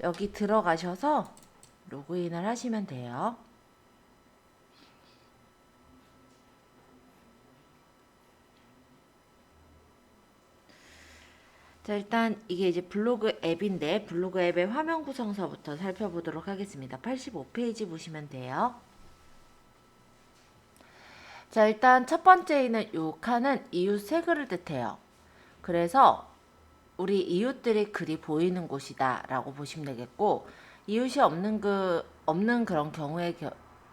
여기 들어가셔서 로그인을 하시면 돼요. 자, 일단 이게 이제 블로그 앱인데 블로그 앱의 화면 구성서부터 살펴보도록 하겠습니다. 85페이지 보시면 돼요. 자, 일단 첫 번째는 요 칸은 이웃 세그를 뜻해요. 그래서 우리 이웃들의 글이 보이는 곳이다 라고 보시면 되겠고, 이웃이 없는 그런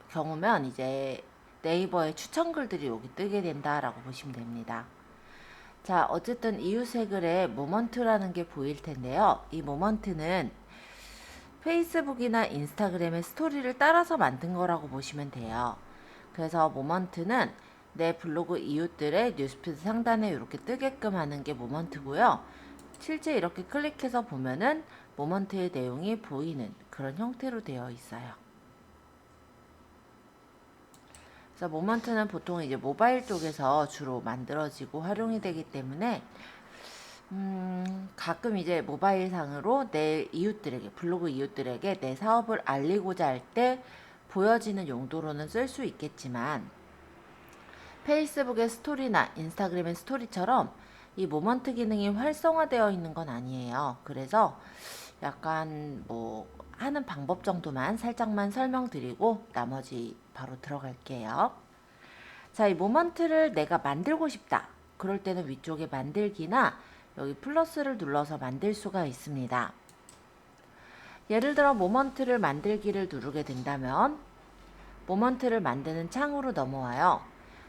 경우면 이제 네이버에 추천 글들이 여기 뜨게 된다 라고 보시면 됩니다. 자, 어쨌든 이웃의 글에 모먼트라는 게 보일 텐데요. 이 모먼트는 페이스북이나 인스타그램의 스토리를 따라서 만든 거라고 보시면 돼요. 그래서 모먼트는 내 블로그 이웃들의 뉴스피드 상단에 이렇게 뜨게끔 하는 게 모먼트고요. 실제 이렇게 클릭해서 보면은 모먼트의 내용이 보이는 그런 형태로 되어 있어요. 그래서 모먼트는 보통 이제 모바일 쪽에서 주로 만들어지고 활용이 되기 때문에 가끔 이제 모바일 상으로 내 이웃들에게, 블로그 이웃들에게 내 사업을 알리고자 할 때 보여지는 용도로는 쓸 수 있겠지만, 페이스북의 스토리나 인스타그램의 스토리처럼 이 모먼트 기능이 활성화되어 있는 건 아니에요. 그래서 약간 뭐 하는 방법 정도만 살짝만 설명드리고 나머지 바로 들어갈게요. 자, 이 모먼트를 내가 만들고 싶다. 그럴 때는 위쪽에 만들기나 여기 플러스를 눌러서 만들 수가 있습니다. 예를 들어 모먼트를 만들기를 누르게 된다면 모먼트를 만드는 창으로 넘어와요.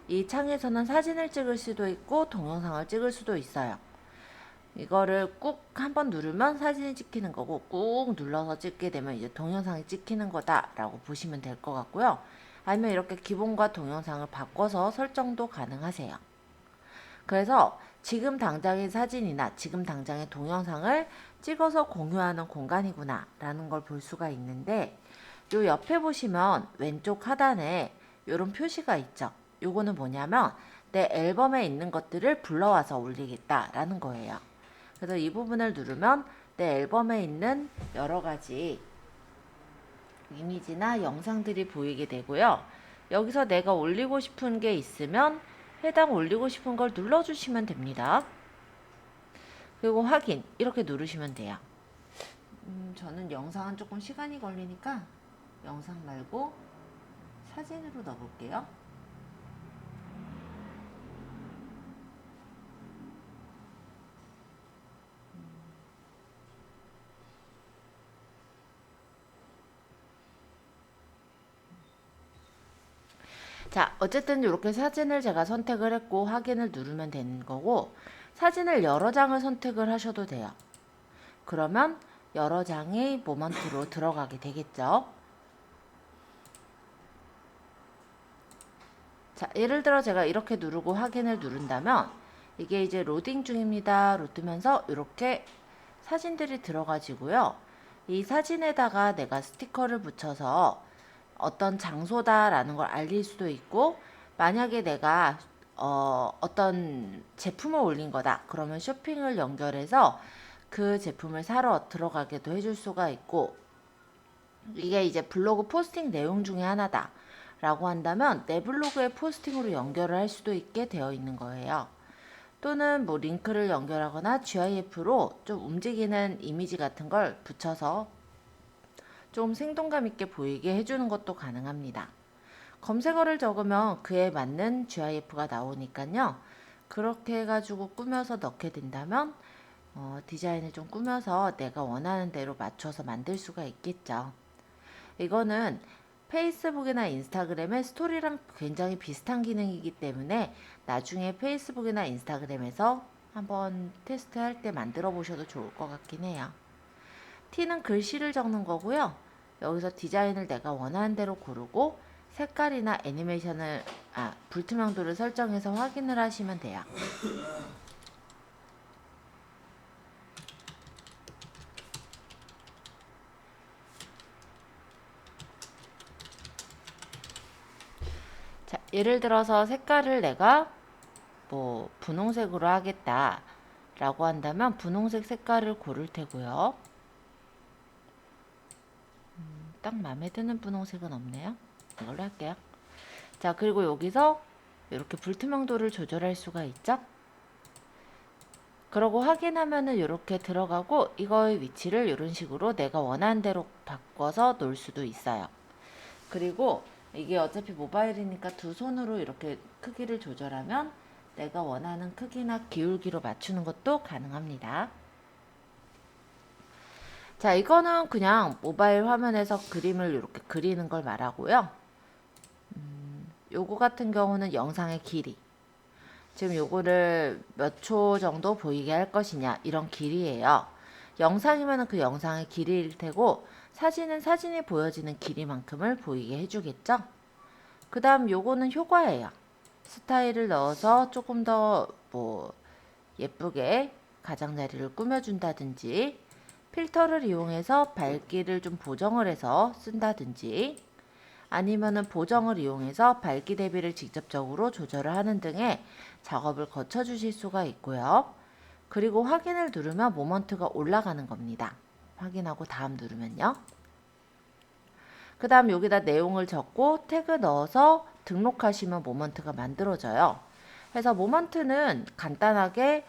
이 창에서는 사진을 찍을 수도 있고 동영상을 찍을 수도 있어요. 이거를 꾹 한번 누르면 사진이 찍히는 거고, 꾹 눌러서 찍게 되면 이제 동영상이 찍히는 거다라고 보시면 될 것 같고요. 아니면 이렇게 기본과 동영상을 바꿔서 설정도 가능하세요. 그래서 지금 당장의 사진이나 지금 당장의 동영상을 찍어서 공유하는 공간이구나 라는 걸 볼 수가 있는데, 요 옆에 보시면 왼쪽 하단에 이런 표시가 있죠. 요거는 뭐냐면 내 앨범에 있는 것들을 불러와서 올리겠다 라는 거예요. 그래서 이 부분을 누르면 내 앨범에 있는 여러 가지 이미지나 영상들이 보이게 되고요. 여기서 내가 올리고 싶은 게 있으면 해당 올리고 싶은 걸 눌러주시면 됩니다. 그리고 확인 이렇게 누르시면 돼요. 저는 영상은 조금 시간이 걸리니까 영상 말고 사진으로 넣어볼게요. 자, 어쨌든 이렇게 사진을 제가 선택을 했고 확인을 누르면 되는 거고, 사진을 여러 장을 선택을 하셔도 돼요. 그러면 여러 장의 모먼트로 들어가게 되겠죠. 자, 예를 들어 제가 이렇게 누르고 확인을 누른다면 이게 이제 로딩 중입니다 로 뜨면서 이렇게 사진들이 들어가지고요. 이 사진에다가 내가 스티커를 붙여서 어떤 장소다라는 걸 알릴 수도 있고, 만약에 내가 어떤 제품을 올린 거다 그러면 쇼핑을 연결해서 그 제품을 사러 들어가게도 해줄 수가 있고, 이게 이제 블로그 포스팅 내용 중에 하나다 라고 한다면 내 블로그의 포스팅으로 연결을 할 수도 있게 되어 있는 거예요. 또는 뭐 링크를 연결하거나 GIF로 좀 움직이는 이미지 같은 걸 붙여서 좀 생동감 있게 보이게 해주는 것도 가능합니다. 검색어를 적으면 그에 맞는 GIF가 나오니까요. 그렇게 해가지고 꾸며서 넣게 된다면 디자인을 좀 꾸며서 내가 원하는 대로 맞춰서 만들 수가 있겠죠. 이거는 페이스북이나 인스타그램의 스토리랑 굉장히 비슷한 기능이기 때문에 나중에 페이스북이나 인스타그램에서 한번 테스트할 때 만들어 보셔도 좋을 것 같긴 해요. T는 글씨를 적는 거고요. 여기서 디자인을 내가 원하는 대로 고르고 색깔이나 애니메이션을 불투명도를 설정해서 확인을 하시면 돼요. 자, 예를 들어서 색깔을 내가 뭐 분홍색으로 하겠다 라고 한다면 분홍색 색깔을 고를 테고요. 딱 마음에 드는 분홍색은 없네요. 이걸로 할게요. 자, 그리고 여기서 이렇게 불투명도를 조절할 수가 있죠. 그러고 확인하면은 이렇게 들어가고 이거의 위치를 이런 식으로 내가 원하는 대로 바꿔서 놓을 수도 있어요. 그리고 이게 어차피 모바일이니까 두 손으로 이렇게 크기를 조절하면 내가 원하는 크기나 기울기로 맞추는 것도 가능합니다. 자, 이거는 그냥 모바일 화면에서 그림을 이렇게 그리는 걸 말하고요. 요거 같은 경우는 영상의 길이. 지금 요거를 몇 초 정도 보이게 할 것이냐 이런 길이에요. 영상이면 그 영상의 길이일 테고 사진은 사진이 보여지는 길이만큼을 보이게 해주겠죠. 그 다음 요거는 효과예요. 스타일을 넣어서 조금 더 뭐 예쁘게 가장자리를 꾸며준다든지 필터를 이용해서 밝기를 좀 보정을 해서 쓴다든지 아니면은 보정을 이용해서 밝기 대비를 직접적으로 조절을 하는 등의 작업을 거쳐 주실 수가 있고요. 그리고 확인을 누르면 모먼트가 올라가는 겁니다. 확인하고 다음 누르면요. 그 다음 여기다 내용을 적고 태그 넣어서 등록하시면 모먼트가 만들어져요. 그래서 모먼트는 간단하게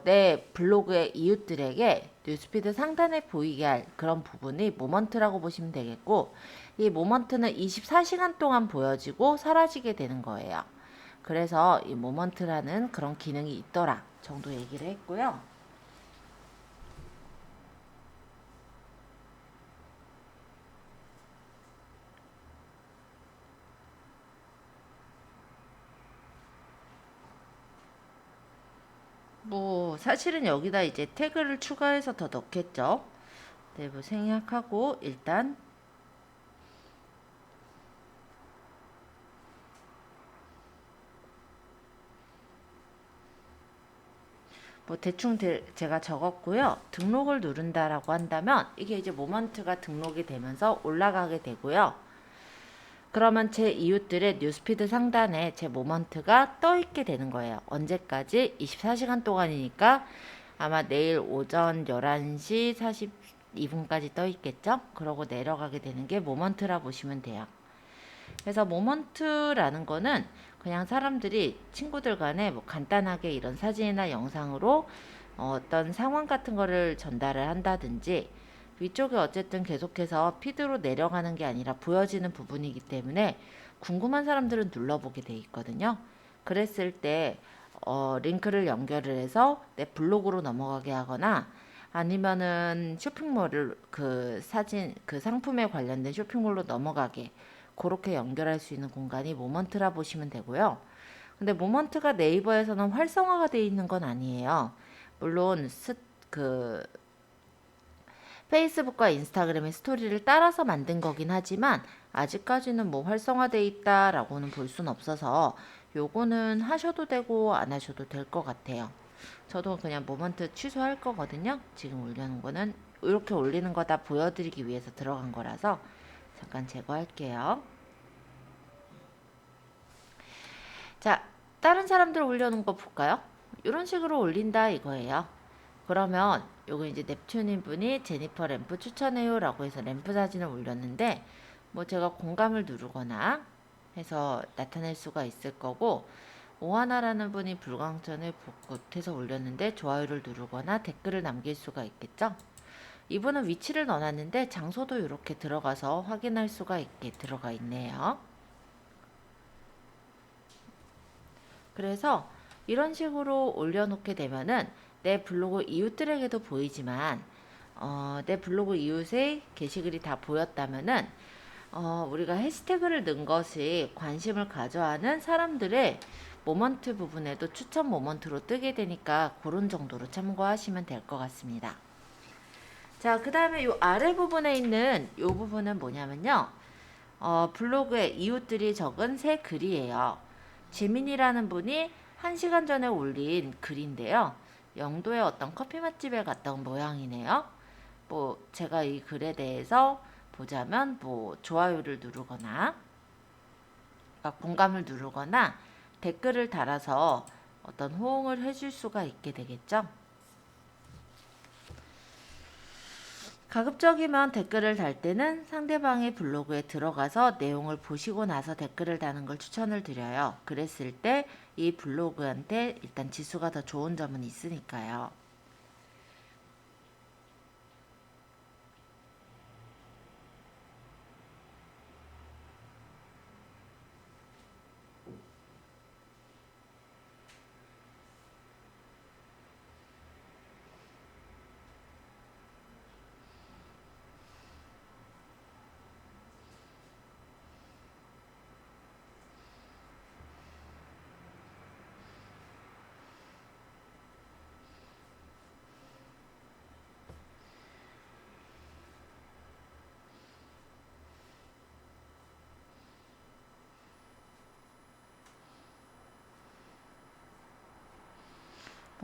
내 블로그의 이웃들에게 뉴스피드 상단에 보이게 할 그런 부분이 모먼트라고 보시면 되겠고 이 모먼트는 24시간 동안 보여지고 사라지게 되는 거예요. 그래서 이 모먼트라는 그런 기능이 있더라 정도 얘기를 했고요. 뭐 사실은 여기다 이제 태그를 추가해서 더 넣겠죠. 내부 생략하고 일단 뭐 대충 제가 적었고요. 등록을 누른다라고 한다면 이게 이제 모먼트가 등록이 되면서 올라가게 되고요. 그러면 제 이웃들의 뉴스피드 상단에 제 모먼트가 떠 있게 되는 거예요. 언제까지? 24시간 동안이니까 아마 내일 오전 11시 42분까지 떠 있겠죠? 그러고 내려가게 되는 게 모먼트라 보시면 돼요. 그래서 모먼트라는 거는 그냥 사람들이 친구들 간에 뭐 간단하게 이런 사진이나 영상으로 어떤 상황 같은 거를 전달을 한다든지 위쪽에 어쨌든 계속해서 피드로 내려가는 게 아니라 보여지는 부분이기 때문에 궁금한 사람들은 눌러보게 돼 있거든요. 그랬을 때 링크를 연결을 해서 내 블로그로 넘어가게 하거나 아니면은 쇼핑몰을 그 사진 그 상품에 관련된 쇼핑몰로 넘어가게 그렇게 연결할 수 있는 공간이 모먼트라 보시면 되고요. 근데 모먼트가 네이버에서는 활성화가 되어 있는 건 아니에요. 물론 그 페이스북과 인스타그램의 스토리를 따라서 만든 거긴 하지만 아직까지는 뭐 활성화되어 있다라고는 볼 수는 없어서 요거는 하셔도 되고 안 하셔도 될 것 같아요. 저도 그냥 모먼트 취소할 거거든요. 지금 올려놓은 거는 이렇게 올리는 거 다 보여드리기 위해서 들어간 거라서 잠깐 제거할게요. 자, 다른 사람들 올려놓은 거 볼까요? 이런 식으로 올린다 이거예요. 그러면 요거 이제 넵튠인 분이 제니퍼 램프 추천해요 라고 해서 램프 사진을 올렸는데 뭐 제가 공감을 누르거나 해서 나타낼 수가 있을 거고 오하나라는 분이 불광천을 보태서 올렸는데 좋아요를 누르거나 댓글을 남길 수가 있겠죠. 이분은 위치를 넣어놨는데 장소도 이렇게 들어가서 확인할 수가 있게 들어가 있네요. 그래서 이런 식으로 올려놓게 되면은 내 블로그 이웃들에게도 보이지만 내 블로그 이웃의 게시글이 다 보였다면은 우리가 해시태그를 넣은 것이 관심을 가져하는 사람들의 모먼트 부분에도 추천 모먼트로 뜨게 되니까 그런 정도로 참고하시면 될 것 같습니다. 자, 그 다음에 이 아래 부분에 있는 이 부분은 뭐냐면요. 블로그에 이웃들이 적은 새 글이에요. 재민이라는 분이 1시간 전에 올린 글인데요. 영도의 어떤 커피 맛집에 갔다 온 모양이네요. 뭐 제가 이 글에 대해서 보자면 뭐 좋아요를 누르거나 공감을 누르거나 댓글을 달아서 어떤 호응을 해줄 수가 있게 되겠죠. 가급적이면 댓글을 달 때는 상대방의 블로그에 들어가서 내용을 보시고 나서 댓글을 다는 걸 추천을 드려요. 그랬을 때 이 블로그한테 일단 지수가 더 좋은 점은 있으니까요.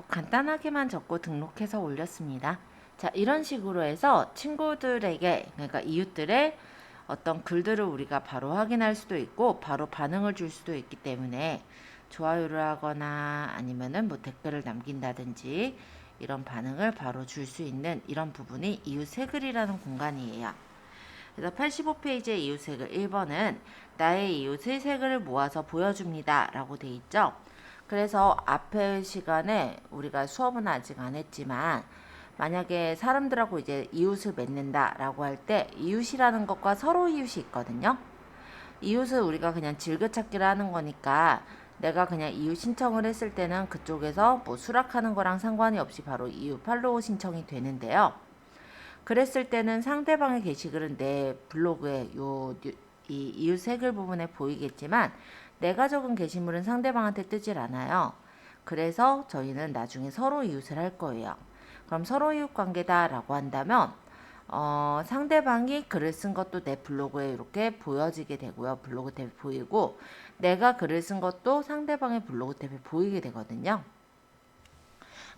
간단하게만 적고 등록해서 올렸습니다. 자, 이런 식으로 해서 친구들에게, 그러니까 이웃들의 어떤 글들을 우리가 바로 확인할 수도 있고 바로 반응을 줄 수도 있기 때문에 좋아요를 하거나 아니면은 뭐 댓글을 남긴다든지 이런 반응을 바로 줄 수 있는 이런 부분이 이웃 새 글이라는 공간이에요. 그래서 85페이지의 이웃 새 글 1번은 나의 이웃의 새 글을 모아서 보여줍니다 라고 돼 있죠. 그래서 앞에 시간에 우리가 수업은 아직 안 했지만 만약에 사람들하고 이제 이웃을 맺는다 라고 할 때 이웃이라는 것과 서로 이웃이 있거든요. 이웃을 우리가 그냥 즐겨찾기를 하는 거니까 내가 그냥 이웃 신청을 했을 때는 그쪽에서 뭐 수락하는 거랑 상관이 없이 바로 이웃 팔로우 신청이 되는데요. 그랬을 때는 상대방의 게시글은 내 블로그에 이 이웃 새 글 부분에 보이겠지만 내가 적은 게시물은 상대방한테 뜨질 않아요. 그래서 저희는 나중에 서로 이웃을 할 거예요. 그럼 서로 이웃 관계다 라고 한다면 상대방이 글을 쓴 것도 내 블로그에 이렇게 보여지게 되고요. 블로그 탭에 보이고 내가 글을 쓴 것도 상대방의 블로그 탭에 보이게 되거든요.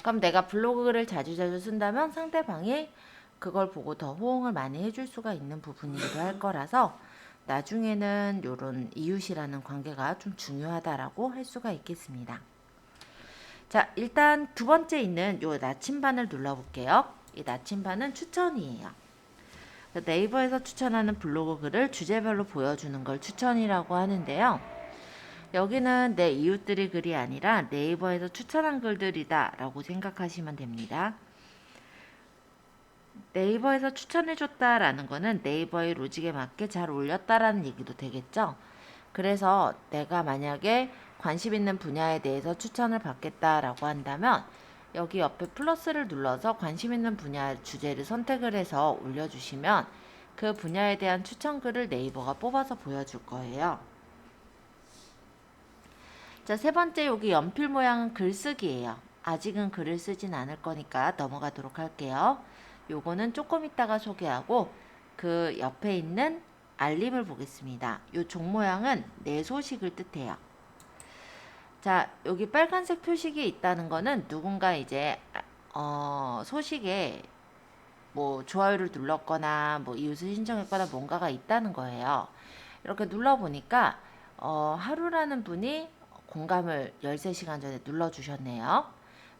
그럼 내가 블로그 글을 자주자주 쓴다면 상대방이 그걸 보고 더 호응을 많이 해줄 수가 있는 부분이기도 할 거라서 나중에는 이런 이웃이라는 관계가 좀 중요하다라고 할 수가 있겠습니다. 자, 일단 두 번째 있는 요 나침반을 눌러볼게요. 이 나침반은 추천이에요. 네이버에서 추천하는 블로그 글을 주제별로 보여주는 걸 추천이라고 하는데요. 여기는 내 이웃들의 글이 아니라 네이버에서 추천한 글들이다 라고 생각하시면 됩니다. 네이버에서 추천해줬다라는 거는 네이버의 로직에 맞게 잘 올렸다라는 얘기도 되겠죠. 그래서 내가 만약에 관심 있는 분야에 대해서 추천을 받겠다라고 한다면 여기 옆에 플러스를 눌러서 관심 있는 분야 주제를 선택을 해서 올려주시면 그 분야에 대한 추천글을 네이버가 뽑아서 보여줄 거예요. 자, 세 번째 여기 연필 모양은 글쓰기예요. 아직은 글을 쓰진 않을 거니까 넘어가도록 할게요. 요거는 조금 있다가 소개하고 그 옆에 있는 알림을 보겠습니다. 요 종 모양은 내 소식을 뜻해요. 자, 여기 빨간색 표식이 있다는 거는 누군가 이제 소식에 뭐 좋아요를 눌렀거나 뭐 이웃을 신청했거나 뭔가가 있다는 거예요. 이렇게 눌러보니까 하루라는 분이 공감을 13시간 전에 눌러주셨네요.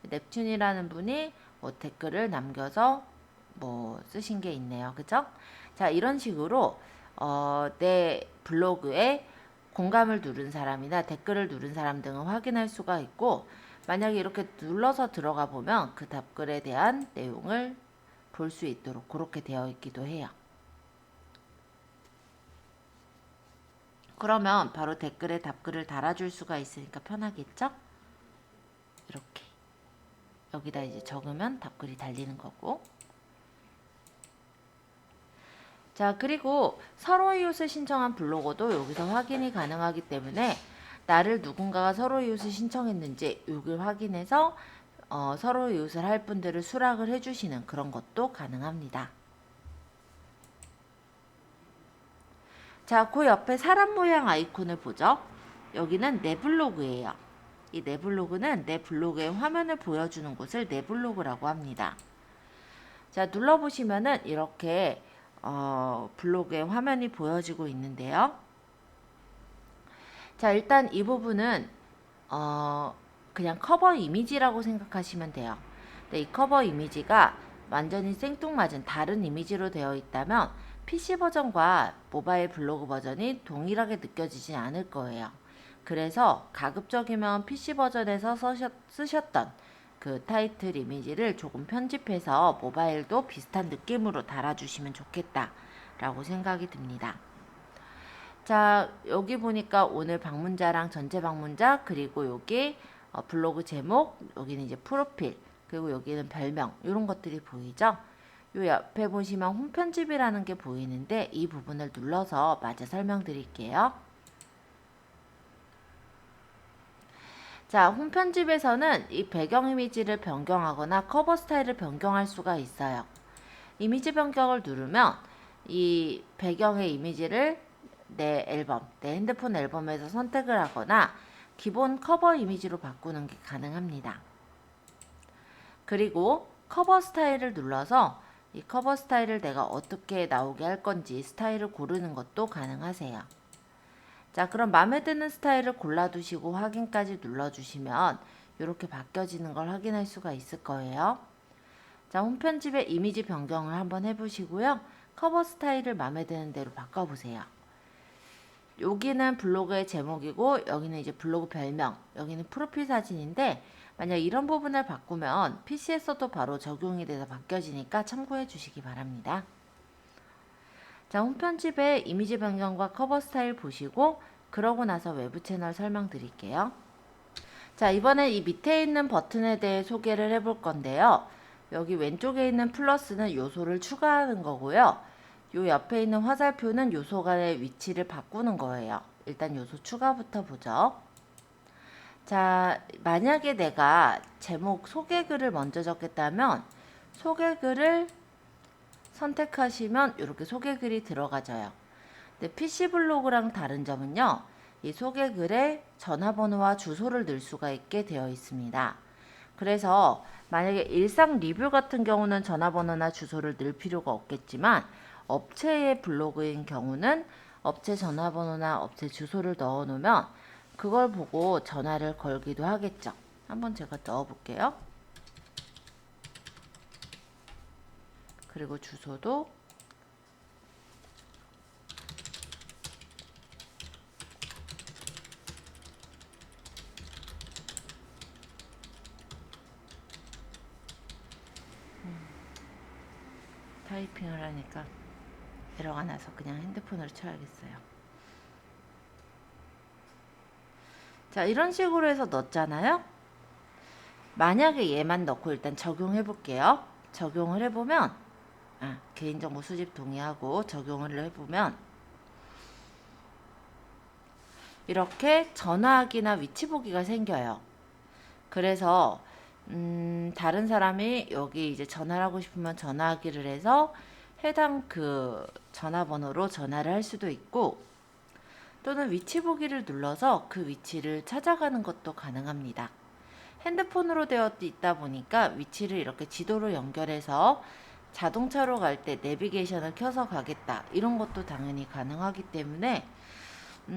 넵튠이라는 분이 뭐 댓글을 남겨서 뭐 쓰신 게 있네요. 그죠? 자, 이런 식으로 내 블로그에 공감을 누른 사람이나 댓글을 누른 사람 등을 확인할 수가 있고 만약에 이렇게 눌러서 들어가 보면 그 답글에 대한 내용을 볼 수 있도록 그렇게 되어 있기도 해요. 그러면 바로 댓글에 답글을 달아줄 수가 있으니까 편하겠죠? 이렇게 여기다 이제 적으면 답글이 달리는 거고. 자, 그리고 서로 이웃을 신청한 블로거도 여기서 확인이 가능하기 때문에 나를 누군가가 서로 이웃을 신청했는지 여기를 확인해서 서로 이웃을 할 분들을 수락을 해주시는 그런 것도 가능합니다. 자, 그 옆에 사람 모양 아이콘을 보죠. 여기는 내 블로그예요. 이 내 블로그는 내 블로그의 화면을 보여주는 곳을 내 블로그라고 합니다. 자, 눌러보시면은 이렇게 블로그의 화면이 보여지고 있는데요. 자, 일단 이 부분은 그냥 커버 이미지라고 생각하시면 돼요. 네, 이 커버 이미지가 완전히 생뚱맞은 다른 이미지로 되어 있다면 PC 버전과 모바일 블로그 버전이 동일하게 느껴지지 않을 거예요. 그래서 가급적이면 PC 버전에서 쓰셨던 그 타이틀 이미지를 조금 편집해서 모바일도 비슷한 느낌으로 달아주시면 좋겠다 라고 생각이 듭니다. 자, 여기 보니까 오늘 방문자랑 전체 방문자, 그리고 여기 블로그 제목, 여기는 이제 프로필, 그리고 여기는 별명, 이런 것들이 보이죠? 요 옆에 보시면 홈 편집이라는 게 보이는데 이 부분을 눌러서 마저 설명드릴게요. 자, 홈 편집에서는 이 배경 이미지를 변경하거나 커버 스타일을 변경할 수가 있어요. 이미지 변경을 누르면 이 배경의 이미지를 내 앨범, 내 핸드폰 앨범에서 선택을 하거나 기본 커버 이미지로 바꾸는 게 가능합니다. 그리고 커버 스타일을 눌러서 이 커버 스타일을 내가 어떻게 나오게 할 건지 스타일을 고르는 것도 가능하세요. 자, 그럼 마음에 드는 스타일을 골라두시고 확인까지 눌러주시면 이렇게 바뀌어지는 걸 확인할 수가 있을 거예요. 자, 홈 편집의 이미지 변경을 한번 해보시고요. 커버 스타일을 마음에 드는 대로 바꿔보세요. 여기는 블로그의 제목이고 여기는 이제 블로그 별명, 여기는 프로필 사진인데 만약 이런 부분을 바꾸면 PC에서도 바로 적용이 돼서 바뀌어지니까 참고해 주시기 바랍니다. 자, 홈 편집의 이미지 변경과 커버 스타일 보시고 그러고 나서 외부 채널 설명드릴게요. 자, 이번엔 이 밑에 있는 버튼에 대해 소개를 해볼 건데요. 여기 왼쪽에 있는 플러스는 요소를 추가하는 거고요. 요 옆에 있는 화살표는 요소 간의 위치를 바꾸는 거예요. 일단 요소 추가부터 보죠. 자, 만약에 내가 제목 소개글을 먼저 적겠다면 소개글을 선택하시면 이렇게 소개글이 들어가져요. 근데 PC 블로그랑 다른 점은요. 이 소개글에 전화번호와 주소를 넣을 수가 있게 되어 있습니다. 그래서 만약에 일상 리뷰 같은 경우는 전화번호나 주소를 넣을 필요가 없겠지만 업체의 블로그인 경우는 업체 전화번호나 업체 주소를 넣어 놓으면 그걸 보고 전화를 걸기도 하겠죠. 한번 제가 넣어 볼게요. 그리고 주소도 타이핑을 하니까 에러가 나서 그냥 핸드폰으로 쳐야겠어요. 자, 이런 식으로 해서 넣었잖아요. 만약에 얘만 넣고 일단 적용해 볼게요. 적용을 해보면 개인정보 수집 동의하고 적용을 해보면 이렇게 전화하기나 위치 보기가 생겨요. 그래서 다른 사람이 여기 이제 전화를 하고 싶으면 전화하기를 해서 해당 그 전화번호로 전화를 할 수도 있고 또는 위치 보기를 눌러서 그 위치를 찾아가는 것도 가능합니다. 핸드폰으로 되어 있다 보니까 위치를 이렇게 지도로 연결해서 자동차로 갈 때 내비게이션을 켜서 가겠다 이런 것도 당연히 가능하기 때문에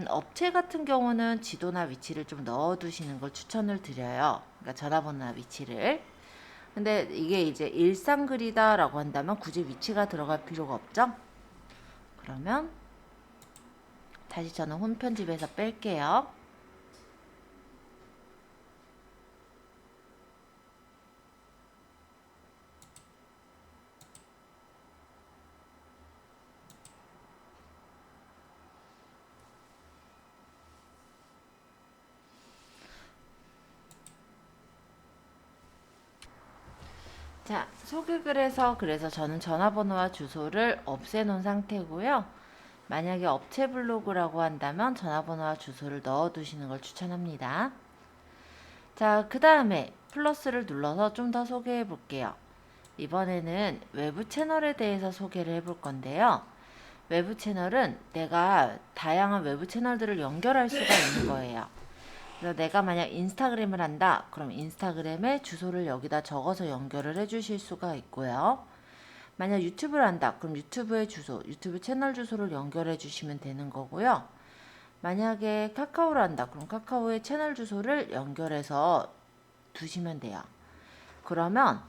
업체 같은 경우는 지도나 위치를 좀 넣어 두시는 걸 추천을 드려요. 그러니까 전화번호나 위치를. 근데 이게 이제 일상글이다 라고 한다면 굳이 위치가 들어갈 필요가 없죠. 그러면 다시 저는 홈 편집에서 뺄게요. 자, 소개글에서 그래서 저는 전화번호와 주소를 없애놓은 상태고요. 만약에 업체 블로그라고 한다면 전화번호와 주소를 넣어두시는 걸 추천합니다. 자, 그 다음에 플러스를 눌러서 좀 더 소개해 볼게요. 이번에는 외부 채널에 대해서 소개를 해볼 건데요. 외부 채널은 내가 다양한 외부 채널들을 연결할 수가 있는 거예요. 그래서 내가 만약 인스타그램을 한다. 그럼 인스타그램에 주소를 여기다 적어서 연결을 해 주실 수가 있고요. 만약 유튜브를 한다. 그럼 유튜브의 주소, 유튜브 채널 주소를 연결해 주시면 되는 거고요. 만약에 카카오를 한다. 그럼 카카오의 채널 주소를 연결해서 두시면 돼요. 그러면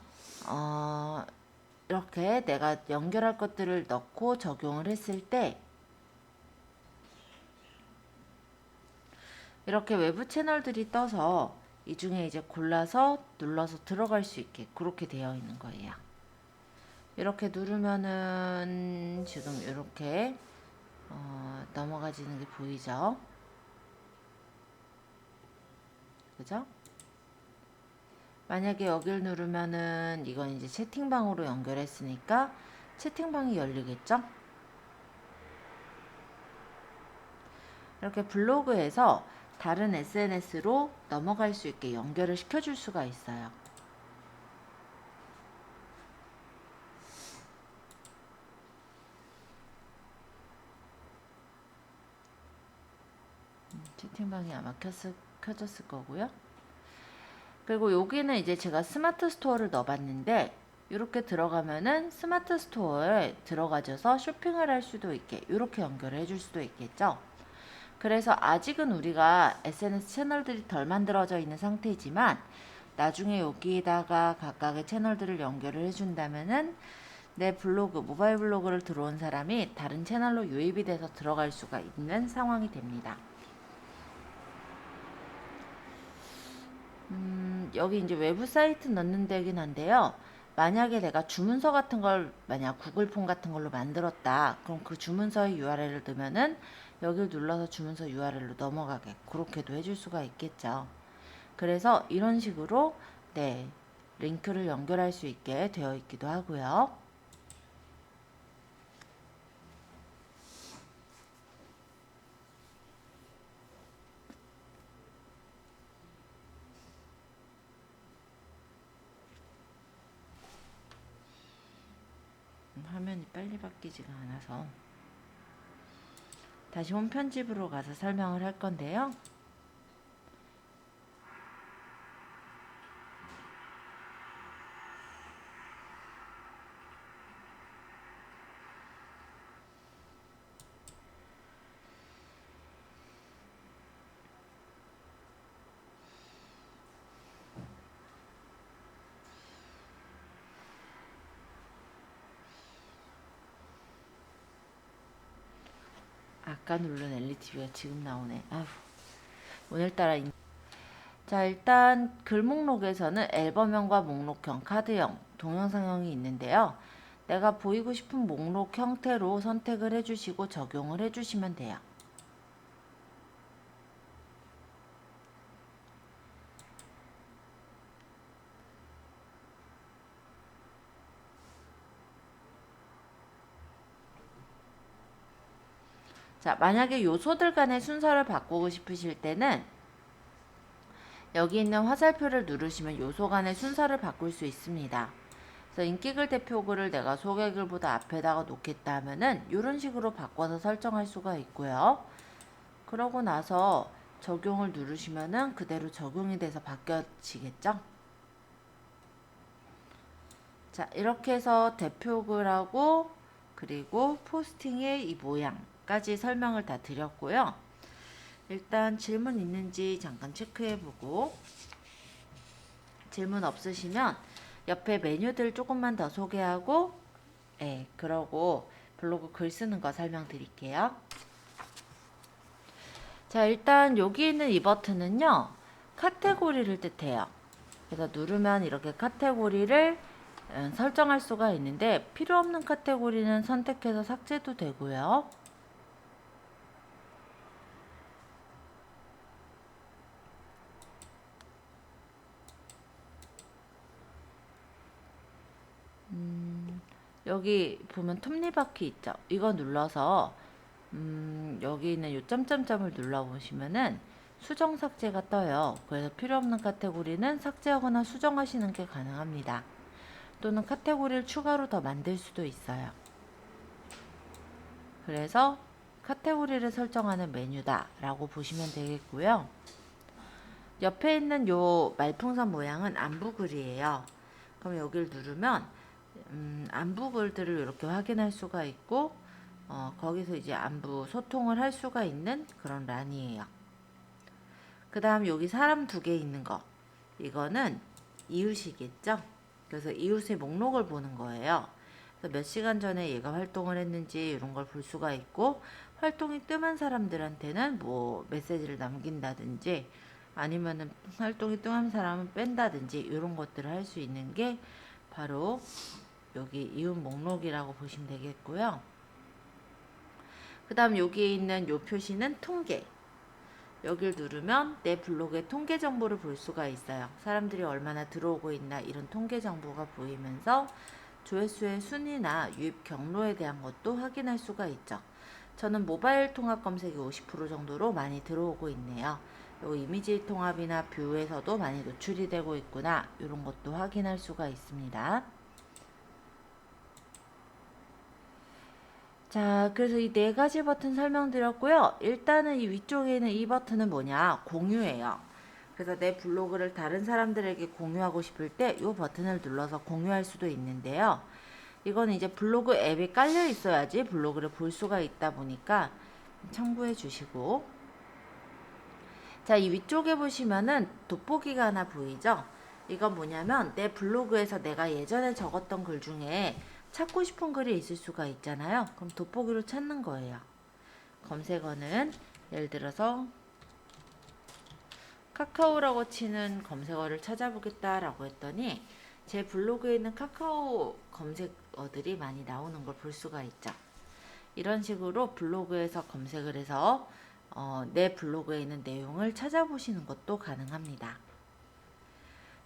이렇게 내가 연결할 것들을 넣고 적용을 했을 때 이렇게 외부 채널들이 떠서 이 중에 이제 골라서 눌러서 들어갈 수 있게 그렇게 되어 있는 거예요. 이렇게 누르면은 지금 이렇게 넘어가지는 게 보이죠? 그죠? 만약에 여길 누르면은 이건 이제 채팅방으로 연결했으니까 채팅방이 열리겠죠? 이렇게 블로그에서 다른 SNS로 넘어갈 수 있게 연결을 시켜줄 수가 있어요. 채팅방이 아마 켜졌을 거고요. 그리고 여기는 이제 제가 스마트 스토어를 넣어봤는데 이렇게 들어가면은 스마트 스토어에 들어가져서 쇼핑을 할 수도 있게 이렇게 연결을 해줄 수도 있겠죠. 그래서 아직은 우리가 SNS 채널들이 덜 만들어져 있는 상태이지만 나중에 여기에다가 각각의 채널들을 연결을 해준다면은 내 블로그, 모바일 블로그를 들어온 사람이 다른 채널로 유입이 돼서 들어갈 수가 있는 상황이 됩니다. 여기 이제 외부 사이트 넣는 데긴 한데요. 만약에 내가 주문서 같은 걸 만약 구글 폼 같은 걸로 만들었다. 그럼 그 주문서의 URL을 넣으면은 여기를 눌러서 주문서 URL로 넘어가게 그렇게도 해줄 수가 있겠죠. 그래서 이런 식으로 네, 링크를 연결할 수 있게 되어 있기도 하고요. 화면이 빨리 바뀌지가 않아서 다시 홈 편집으로 가서 설명을 할 건데요. 아까 누른 LTV가 지금 나오네. 아휴, 오늘따라 자, 일단 글 목록에서는 앨범형과 목록형, 카드형, 동영상형이 있는데요. 내가 보이고 싶은 목록 형태로 선택을 해주시고 적용을 해주시면 돼요. 자, 만약에 요소들 간의 순서를 바꾸고 싶으실 때는 여기 있는 화살표를 누르시면 요소 간의 순서를 바꿀 수 있습니다. 그래서 인기글 대표글을 내가 소개글보다 앞에다가 놓겠다 하면은 이런 식으로 바꿔서 설정할 수가 있고요. 그러고 나서 적용을 누르시면은 그대로 적용이 돼서 바뀌어지겠죠? 자, 이렇게 해서 대표글하고 그리고 포스팅의 이 모양까지 설명을 다 드렸고요. 일단 질문 있는지 잠깐 체크해보고 질문 없으시면 옆에 메뉴들 조금만 더 소개하고 그러고 블로그 글 쓰는 거 설명드릴게요. 자, 일단 여기 있는 이 버튼은요. 카테고리를 뜻해요. 그래서 누르면 이렇게 카테고리를 설정할 수가 있는데 필요 없는 카테고리는 선택해서 삭제도 되고요. 여기 보면 톱니바퀴 있죠. 이거 눌러서 여기 있는 요 점점점을 눌러보시면은 수정 삭제가 떠요. 그래서 필요 없는 카테고리는 삭제하거나 수정하시는 게 가능합니다. 또는 카테고리를 추가로 더 만들 수도 있어요. 그래서 카테고리를 설정하는 메뉴다 라고 보시면 되겠고요. 옆에 있는 요 말풍선 모양은 안부글이에요. 그럼 여기를 누르면 안부글들을 이렇게 확인할 수가 있고 거기서 이제 안부 소통을 할 수가 있는 그런 란이에요. 그 다음 여기 사람 두 개 있는 거 이거는 이웃이겠죠. 그래서 이웃의 목록을 보는 거예요. 그래서 몇 시간 전에 얘가 활동을 했는지 이런 걸 볼 수가 있고, 활동이 뜸한 사람들한테는 뭐 메시지를 남긴다든지 아니면은 활동이 뜸한 사람은 뺀다든지 이런 것들을 할 수 있는 게 바로 여기 이웃 목록이라고 보시면 되겠고요. 그 다음 여기에 있는 요 표시는 통계. 여길 누르면 내 블로그의 통계 정보를 볼 수가 있어요. 사람들이 얼마나 들어오고 있나 이런 통계 정보가 보이면서 조회수의 순위나 유입 경로에 대한 것도 확인할 수가 있죠. 저는 모바일 통합 검색이 50% 정도로 많이 들어오고 있네요. 요 이미지 통합이나 뷰에서도 많이 노출이 되고 있구나, 이런 것도 확인할 수가 있습니다. 자, 그래서 이 네 가지 버튼 설명드렸고요. 일단은 이 위쪽에 있는 이 버튼은 뭐냐? 공유예요. 그래서 내 블로그를 다른 사람들에게 공유하고 싶을 때 이 버튼을 눌러서 공유할 수도 있는데요. 이거는 이제 블로그 앱이 깔려 있어야지 블로그를 볼 수가 있다 보니까 참고해 주시고, 자, 이 위쪽에 보시면은 돋보기가 하나 보이죠? 이건 뭐냐면 내 블로그에서 내가 예전에 적었던 글 중에 찾고 싶은 글이 있을 수가 있잖아요. 그럼 돋보기로 찾는 거예요. 검색어는 예를 들어서 카카오라고 치는 검색어를 찾아보겠다라고 했더니 제 블로그에 있는 카카오 검색어들이 많이 나오는 걸 볼 수가 있죠. 이런 식으로 블로그에서 검색을 해서 내 블로그에 있는 내용을 찾아보시는 것도 가능합니다.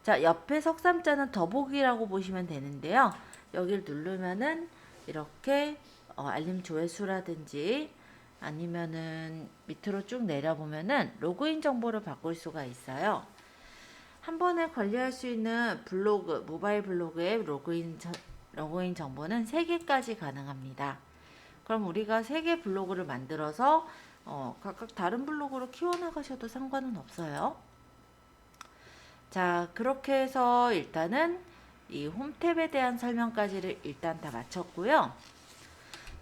자, 옆에 석삼자는 더보기라고 보시면 되는데요. 여기를 누르면은 이렇게 알림 조회수라든지 아니면은 밑으로 쭉 내려보면은 로그인 정보를 바꿀 수가 있어요. 한 번에 관리할 수 있는 블로그, 모바일 블로그의 로그인 정보는 3개까지 가능합니다. 그럼 우리가 3개 블로그를 만들어서 각각 다른 블로그로 키워나가셔도 상관은 없어요. 자, 그렇게 해서 일단은 이 홈탭에 대한 설명까지를 일단 다 마쳤고요.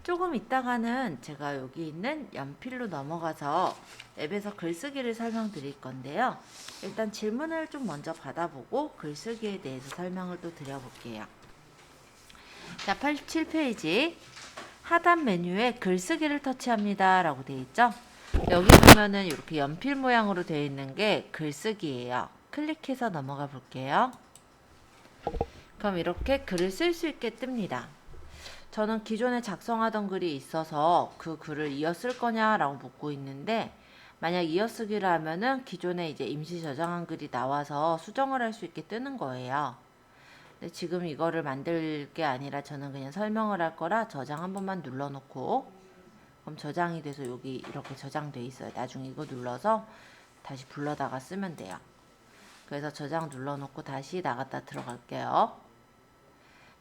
조금 있다가는 제가 여기 있는 연필로 넘어가서 앱에서 글쓰기를 설명드릴 건데요. 일단 질문을 좀 먼저 받아보고 글쓰기에 대해서 설명을 또 드려볼게요. 자, 87페이지 하단 메뉴에 글쓰기를 터치합니다 라고 되어 있죠. 여기 보면은 이렇게 연필 모양으로 되어 있는 게 글쓰기예요. 클릭해서 넘어가 볼게요. 그럼 이렇게 글을 쓸 수 있게 뜹니다. 저는 기존에 작성하던 글이 있어서 그 글을 이어 쓸 거냐라고 묻고 있는데, 만약 이어 쓰기를 하면은 기존에 이제 임시 저장한 글이 나와서 수정을 할 수 있게 뜨는 거예요. 근데 지금 이거를 만들 게 아니라 저는 그냥 설명을 할 거라 저장 한 번만 눌러놓고, 그럼 저장이 돼서 여기 이렇게 저장돼 있어요. 나중에 이거 눌러서 다시 불러다가 쓰면 돼요. 그래서 저장 눌러놓고 다시 나갔다 들어갈게요.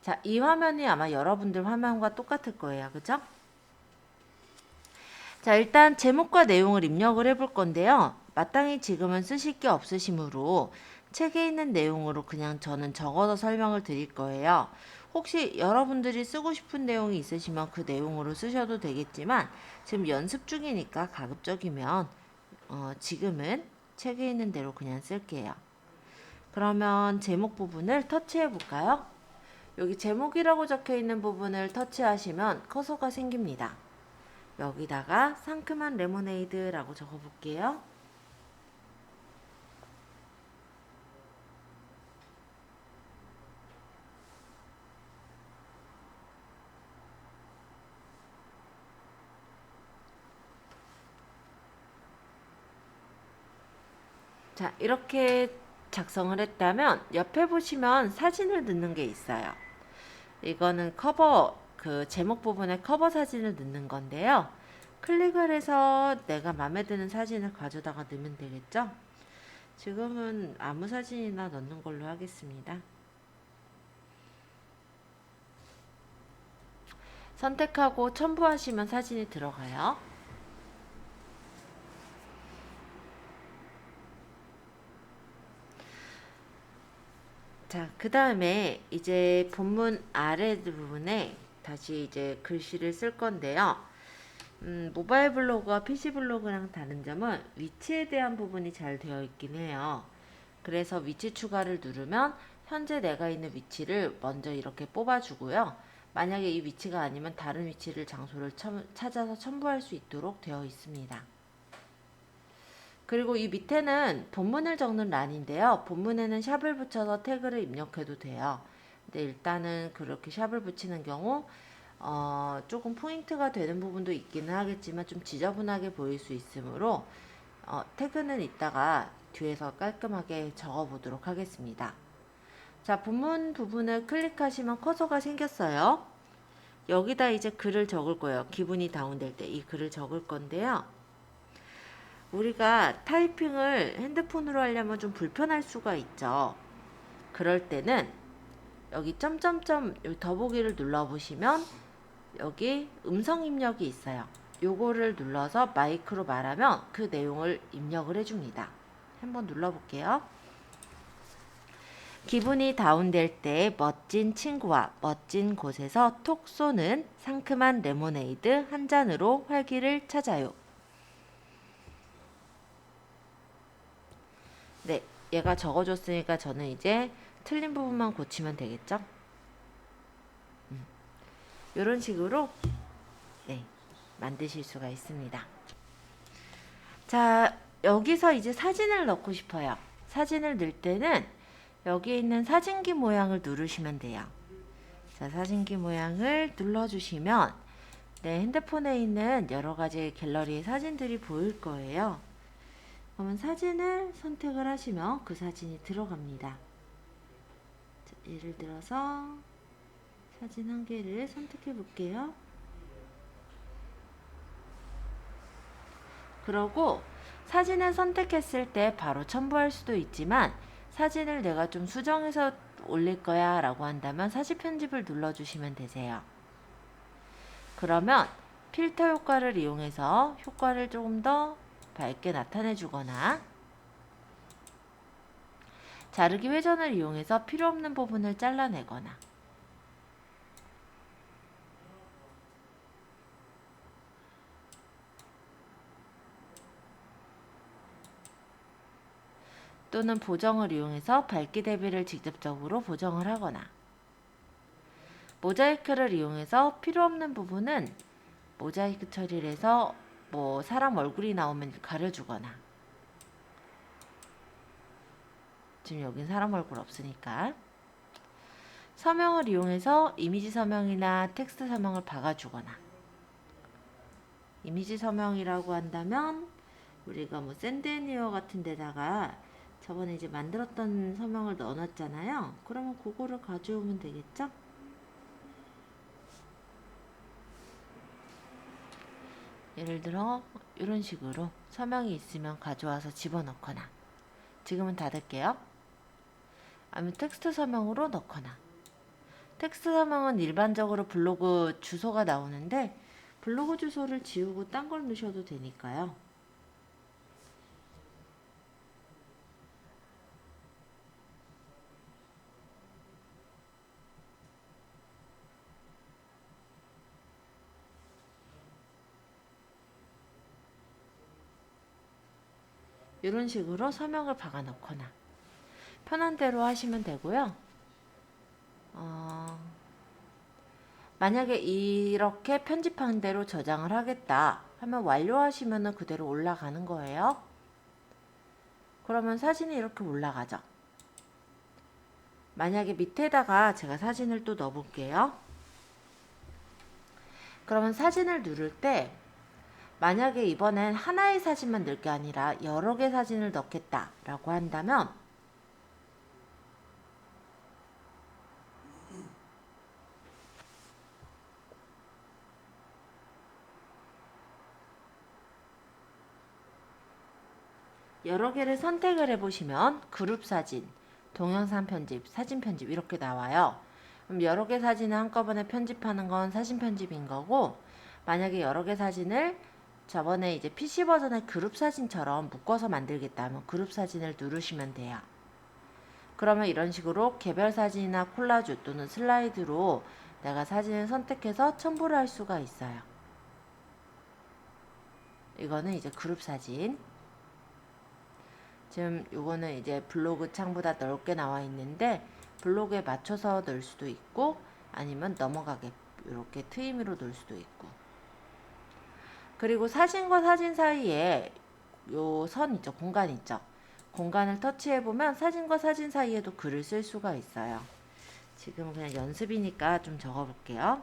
자, 이 화면이 아마 여러분들 화면과 똑같을 거예요. 그죠? 자, 일단 제목과 내용을 입력을 해볼 건데요. 마땅히 지금은 쓰실 게 없으시므로 책에 있는 내용으로 그냥 저는 적어서 설명을 드릴 거예요. 혹시 여러분들이 쓰고 싶은 내용이 있으시면 그 내용으로 쓰셔도 되겠지만, 지금 연습 중이니까 가급적이면 지금은 책에 있는 대로 그냥 쓸게요. 그러면 제목 부분을 터치해 볼까요? 여기 제목이라고 적혀 있는 부분을 터치하시면 커서가 생깁니다. 여기다가 상큼한 레모네이드라고 적어 볼게요. 자, 이렇게 작성을 했다면 옆에 보시면 사진을 넣는 게 있어요. 이거는 커버, 그 제목 부분에 커버 사진을 넣는 건데요. 클릭을 해서 내가 마음에 드는 사진을 가져다가 넣으면 되겠죠? 지금은 아무 사진이나 넣는 걸로 하겠습니다. 선택하고 첨부하시면 사진이 들어가요. 자, 그 다음에 이제 본문 아래 부분에 다시 이제 글씨를 쓸 건데요. 모바일 블로그와 PC 블로그랑 다른 점은 위치에 대한 부분이 잘 되어 있긴 해요. 그래서 위치 추가를 누르면 현재 내가 있는 위치를 먼저 이렇게 뽑아주고요. 만약에 이 위치가 아니면 다른 위치를 장소를 찾아서 첨부할 수 있도록 되어 있습니다. 그리고 이 밑에는 본문을 적는 란인데요. 본문에는 샵을 붙여서 태그를 입력해도 돼요. 근데 일단은 그렇게 샵을 붙이는 경우 조금 포인트가 되는 부분도 있기는 하겠지만 좀 지저분하게 보일 수 있으므로 태그는 이따가 뒤에서 깔끔하게 적어 보도록 하겠습니다. 자, 본문 부분을 클릭하시면 커서가 생겼어요. 여기다 이제 글을 적을 거예요. 기분이 다운될 때 이 글을 적을 건데요. 우리가 타이핑을 핸드폰으로 하려면 좀 불편할 수가 있죠. 그럴 때는 여기 점점점 여기 더보기를 눌러보시면 여기 음성 입력이 있어요. 요거를 눌러서 마이크로 말하면 그 내용을 입력을 해줍니다. 한번 눌러볼게요. 기분이 다운될 때 멋진 친구와 멋진 곳에서 톡 쏘는 상큼한 레모네이드 한 잔으로 활기를 찾아요. 네, 얘가 적어줬으니까 저는 이제 틀린 부분만 고치면 되겠죠? 이런 식으로 네, 만드실 수가 있습니다. 자, 여기서 이제 사진을 넣고 싶어요. 사진을 넣을 때는 여기 있는 사진기 모양을 누르시면 돼요. 자, 사진기 모양을 눌러주시면 내 핸드폰에 있는 여러가지 갤러리의 사진들이 보일 거예요. 그러면 사진을 선택을 하시면 그 사진이 들어갑니다. 자, 예를 들어서 사진 한 개를 선택해 볼게요. 그러고 사진을 선택했을 때 바로 첨부할 수도 있지만 사진을 내가 좀 수정해서 올릴 거야 라고 한다면 사진 편집을 눌러주시면 되세요. 그러면 필터 효과를 이용해서 효과를 조금 더 밝게 나타내 주거나 자르기 회전을 이용해서 필요 없는 부분을 잘라내거나 또는 보정을 이용해서 밝기 대비를 직접적으로 보정을 하거나 모자이크를 이용해서 필요 없는 부분은 모자이크 처리를 해서 뭐 사람 얼굴이 나오면 가려주거나 지금 여긴 사람 얼굴 없으니까 서명을 이용해서 이미지 서명이나 텍스트 서명을 박아주거나 이미지 서명이라고 한다면 우리가 뭐 샌드애니어 같은 데다가 저번에 이제 만들었던 서명을 넣어놨잖아요. 그러면 그거를 가져오면 되겠죠? 예를 들어 이런 식으로 서명이 있으면 가져와서 집어넣거나 지금은 닫을게요. 아니면 텍스트 서명으로 넣거나 텍스트 서명은 일반적으로 블로그 주소가 나오는데 블로그 주소를 지우고 딴 걸 넣으셔도 되니까요. 이런 식으로 서명을 박아 넣거나 편한 대로 하시면 되고요. 만약에 이렇게 편집한 대로 저장을 하겠다 하면 완료하시면 그대로 올라가는 거예요. 그러면 사진이 이렇게 올라가죠. 만약에 밑에다가 제가 사진을 또 넣어 볼게요. 그러면 사진을 누를 때 만약에 이번엔 하나의 사진만 넣을 게 아니라 여러 개 사진을 넣겠다 라고 한다면 여러 개를 선택을 해보시면 그룹 사진, 동영상 편집, 사진 편집 이렇게 나와요. 그럼 여러 개 사진을 한꺼번에 편집하는 건 사진 편집인 거고 만약에 여러 개 사진을 저번에 이제 PC 버전의 그룹 사진처럼 묶어서 만들겠다 하면 그룹 사진을 누르시면 돼요. 그러면 이런 식으로 개별 사진이나 콜라주 또는 슬라이드로 내가 사진을 선택해서 첨부를 할 수가 있어요. 이거는 이제 그룹 사진. 지금 요거는 이제 블로그 창보다 넓게 나와 있는데 블로그에 맞춰서 넣을 수도 있고 아니면 넘어가게 이렇게 트임으로 놓을 수도 있고. 그리고 사진과 사진 사이에 요 선 있죠, 공간 있죠. 공간을 터치해보면 사진과 사진 사이에도 글을 쓸 수가 있어요. 지금 그냥 연습이니까 좀 적어볼게요.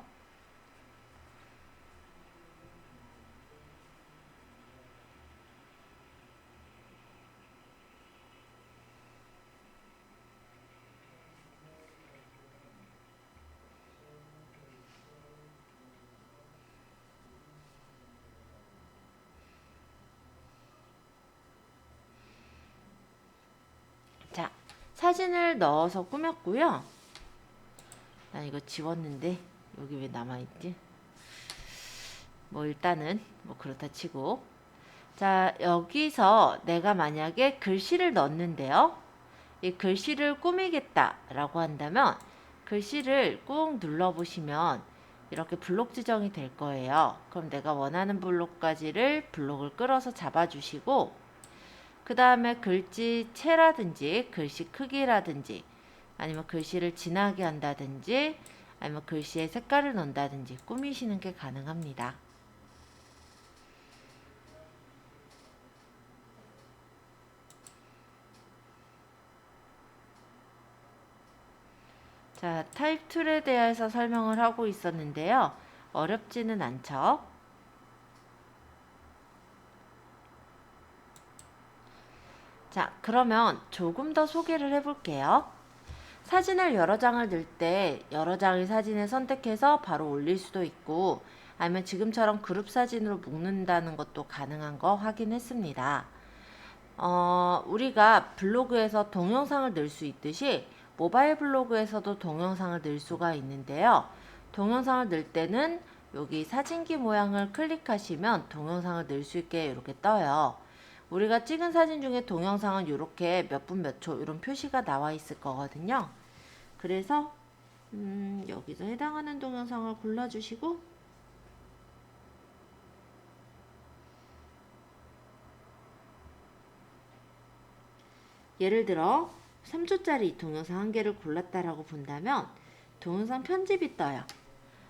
자, 사진을 넣어서 꾸몄고요. 난 이거 지웠는데 여기 왜 남아있지? 뭐 일단은 뭐 그렇다 치고, 자, 여기서 내가 만약에 글씨를 넣는데요, 이 글씨를 꾸미겠다 라고 한다면 글씨를 꾹 눌러보시면 이렇게 블록 지정이 될 거예요. 그럼 내가 원하는 블록까지를 블록을 끌어서 잡아주시고, 그 다음에 글씨체라든지 글씨 크기라든지 아니면 글씨를 진하게 한다든지 아니면 글씨에 색깔을 넣는다든지 꾸미시는 게 가능합니다. 자, 타입 툴에 대해서 설명을 하고 있었는데요. 어렵지는 않죠. 자, 그러면 조금 더 소개를 해볼게요. 사진을 여러 장을 넣을 때 여러 장의 사진을 선택해서 바로 올릴 수도 있고, 아니면 지금처럼 그룹 사진으로 묶는다는 것도 가능한 거 확인했습니다. 우리가 블로그에서 동영상을 넣을 수 있듯이 모바일 블로그에서도 동영상을 넣을 수가 있는데요. 동영상을 넣을 때는 여기 사진기 모양을 클릭하시면 동영상을 넣을 수 있게 이렇게 떠요. 우리가 찍은 사진 중에 동영상은 이렇게 몇 분 몇 초 이런 표시가 나와 있을 거거든요. 그래서 여기서 해당하는 동영상을 골라주시고, 예를 들어 3초짜리 동영상 한 개를 골랐다라고 본다면 동영상 편집이 떠요.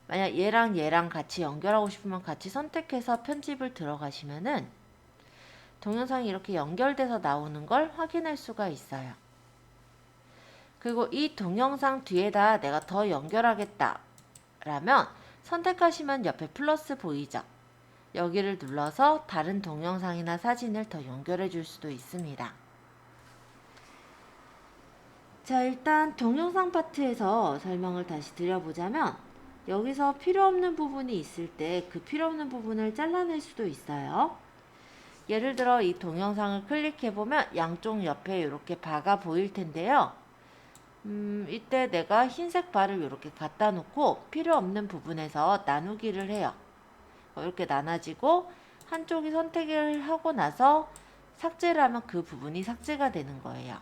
만약 얘랑 같이 연결하고 싶으면 같이 선택해서 편집을 들어가시면은 동영상이 이렇게 연결돼서 나오는 걸 확인할 수가 있어요. 그리고 이 동영상 뒤에다 내가 더 연결하겠다 라면 선택하시면 옆에 플러스 보이죠? 여기를 눌러서 다른 동영상이나 사진을 더 연결해 줄 수도 있습니다. 자, 일단 동영상 파트에서 설명을 다시 드려보자면, 여기서 필요 없는 부분이 있을 때 그 필요 없는 부분을 잘라낼 수도 있어요. 예를 들어 이 동영상을 클릭해보면 양쪽 옆에 이렇게 바가 보일 텐데요. 이때 내가 흰색 바를 이렇게 갖다 놓고 필요 없는 부분에서 나누기를 해요. 이렇게 나눠지고 한쪽이 선택을 하고 나서 삭제를 하면 그 부분이 삭제가 되는 거예요.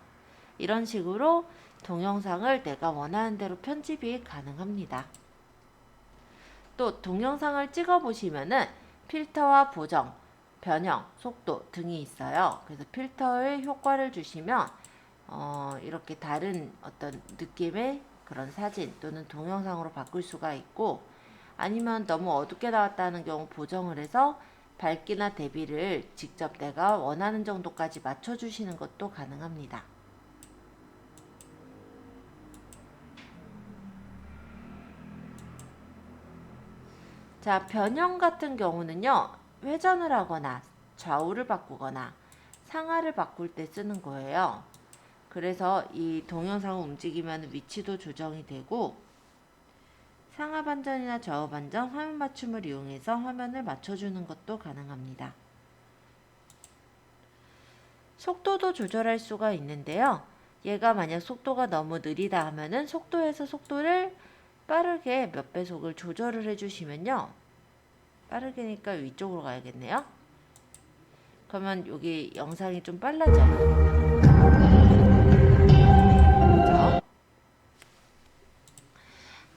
이런 식으로 동영상을 내가 원하는 대로 편집이 가능합니다. 또 동영상을 찍어 보시면은 필터와 보정, 변형, 속도 등이 있어요. 그래서 필터의 효과를 주시면 이렇게 다른 어떤 느낌의 그런 사진 또는 동영상으로 바꿀 수가 있고, 아니면 너무 어둡게 나왔다는 경우 보정을 해서 밝기나 대비를 직접 내가 원하는 정도까지 맞춰주시는 것도 가능합니다. 자, 변형 같은 경우는요, 회전을 하거나 좌우를 바꾸거나 상하를 바꿀 때 쓰는 거예요. 그래서 이 동영상을 움직이면 위치도 조정이 되고, 상하 반전이나 좌우 반전, 화면 맞춤을 이용해서 화면을 맞춰주는 것도 가능합니다. 속도도 조절할 수가 있는데요. 얘가 만약 속도가 너무 느리다 하면은 속도에서 속도를 빠르게 몇 배속을 조절을 해주시면요. 빠르게니까 위쪽으로 가야겠네요. 그러면 여기 영상이 좀 빨라져요. 그렇죠?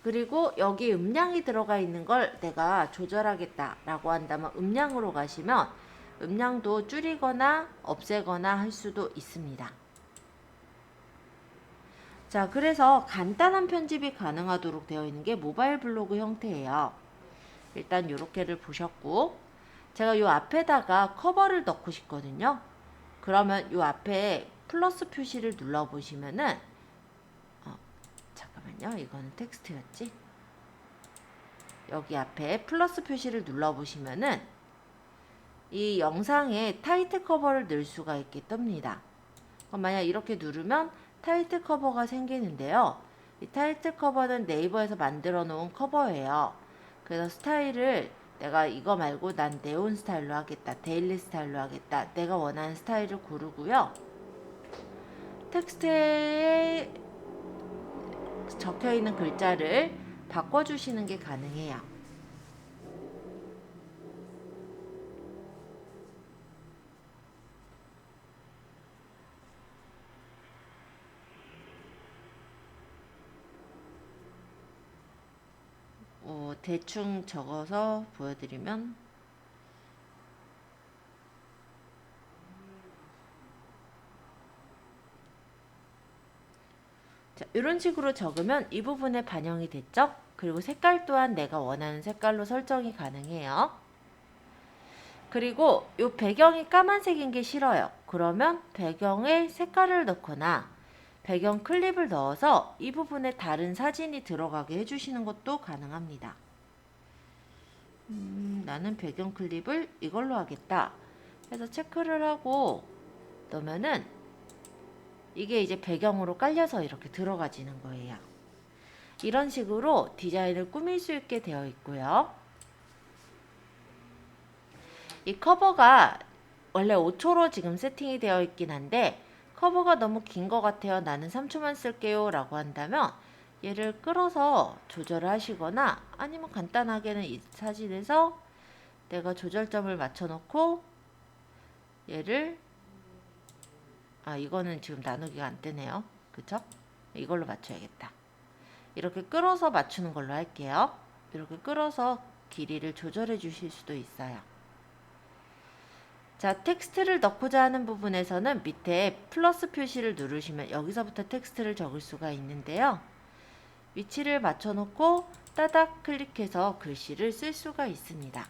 그리고 여기 음량이 들어가 있는 걸 내가 조절하겠다 라고 한다면 음량으로 가시면 음량도 줄이거나 없애거나 할 수도 있습니다. 자, 그래서 간단한 편집이 가능하도록 되어 있는 게 모바일 블로그 형태예요. 일단 요렇게를 보셨고, 제가 요 앞에다가 커버를 넣고 싶거든요. 그러면 요 앞에 플러스 표시를 눌러 보시면은 잠깐만요. 이거는 텍스트였지? 여기 앞에 플러스 표시를 눌러 보시면은 이 영상에 타이틀 커버를 넣을 수가 있게 뜹니다. 그럼 만약 이렇게 누르면 타이틀 커버가 생기는데요. 이 타이틀 커버는 네이버에서 만들어 놓은 커버예요. 그래서 스타일을 내가 이거 말고 난 네온 스타일로 하겠다, 데일리 스타일로 하겠다, 내가 원하는 스타일을 고르고요. 텍스트에 적혀 있는 글자를 바꿔주시는 게 가능해요. 대충 적어서 보여드리면 자, 이런 식으로 적으면 이 부분에 반영이 됐죠? 그리고 색깔 또한 내가 원하는 색깔로 설정이 가능해요. 그리고 이 배경이 까만색인 게 싫어요. 그러면 배경에 색깔을 넣거나 배경 클립을 넣어서 이 부분에 다른 사진이 들어가게 해주시는 것도 가능합니다. 나는 배경 클립을 이걸로 하겠다 해서 체크를 하고 넣으면은 이게 이제 배경으로 깔려서 이렇게 들어가지는 거예요. 이런 식으로 디자인을 꾸밀 수 있게 되어 있고요. 이 커버가 원래 5초로 지금 세팅이 되어 있긴 한데 커버가 너무 긴 것 같아요. 나는 3초만 쓸게요 라고 한다면 얘를 끌어서 조절을 하시거나 아니면 간단하게는 이 사진에서 내가 조절점을 맞춰 놓고 얘를 이거는 지금 나누기가 안 되네요. 그쵸? 이걸로 맞춰야겠다. 이렇게 끌어서 맞추는 걸로 할게요. 이렇게 끌어서 길이를 조절해 주실 수도 있어요. 자, 텍스트를 넣고자 하는 부분에서는 밑에 플러스 표시를 누르시면 여기서부터 텍스트를 적을 수가 있는데요. 위치를 맞춰 놓고 따닥 클릭해서 글씨를 쓸 수가 있습니다.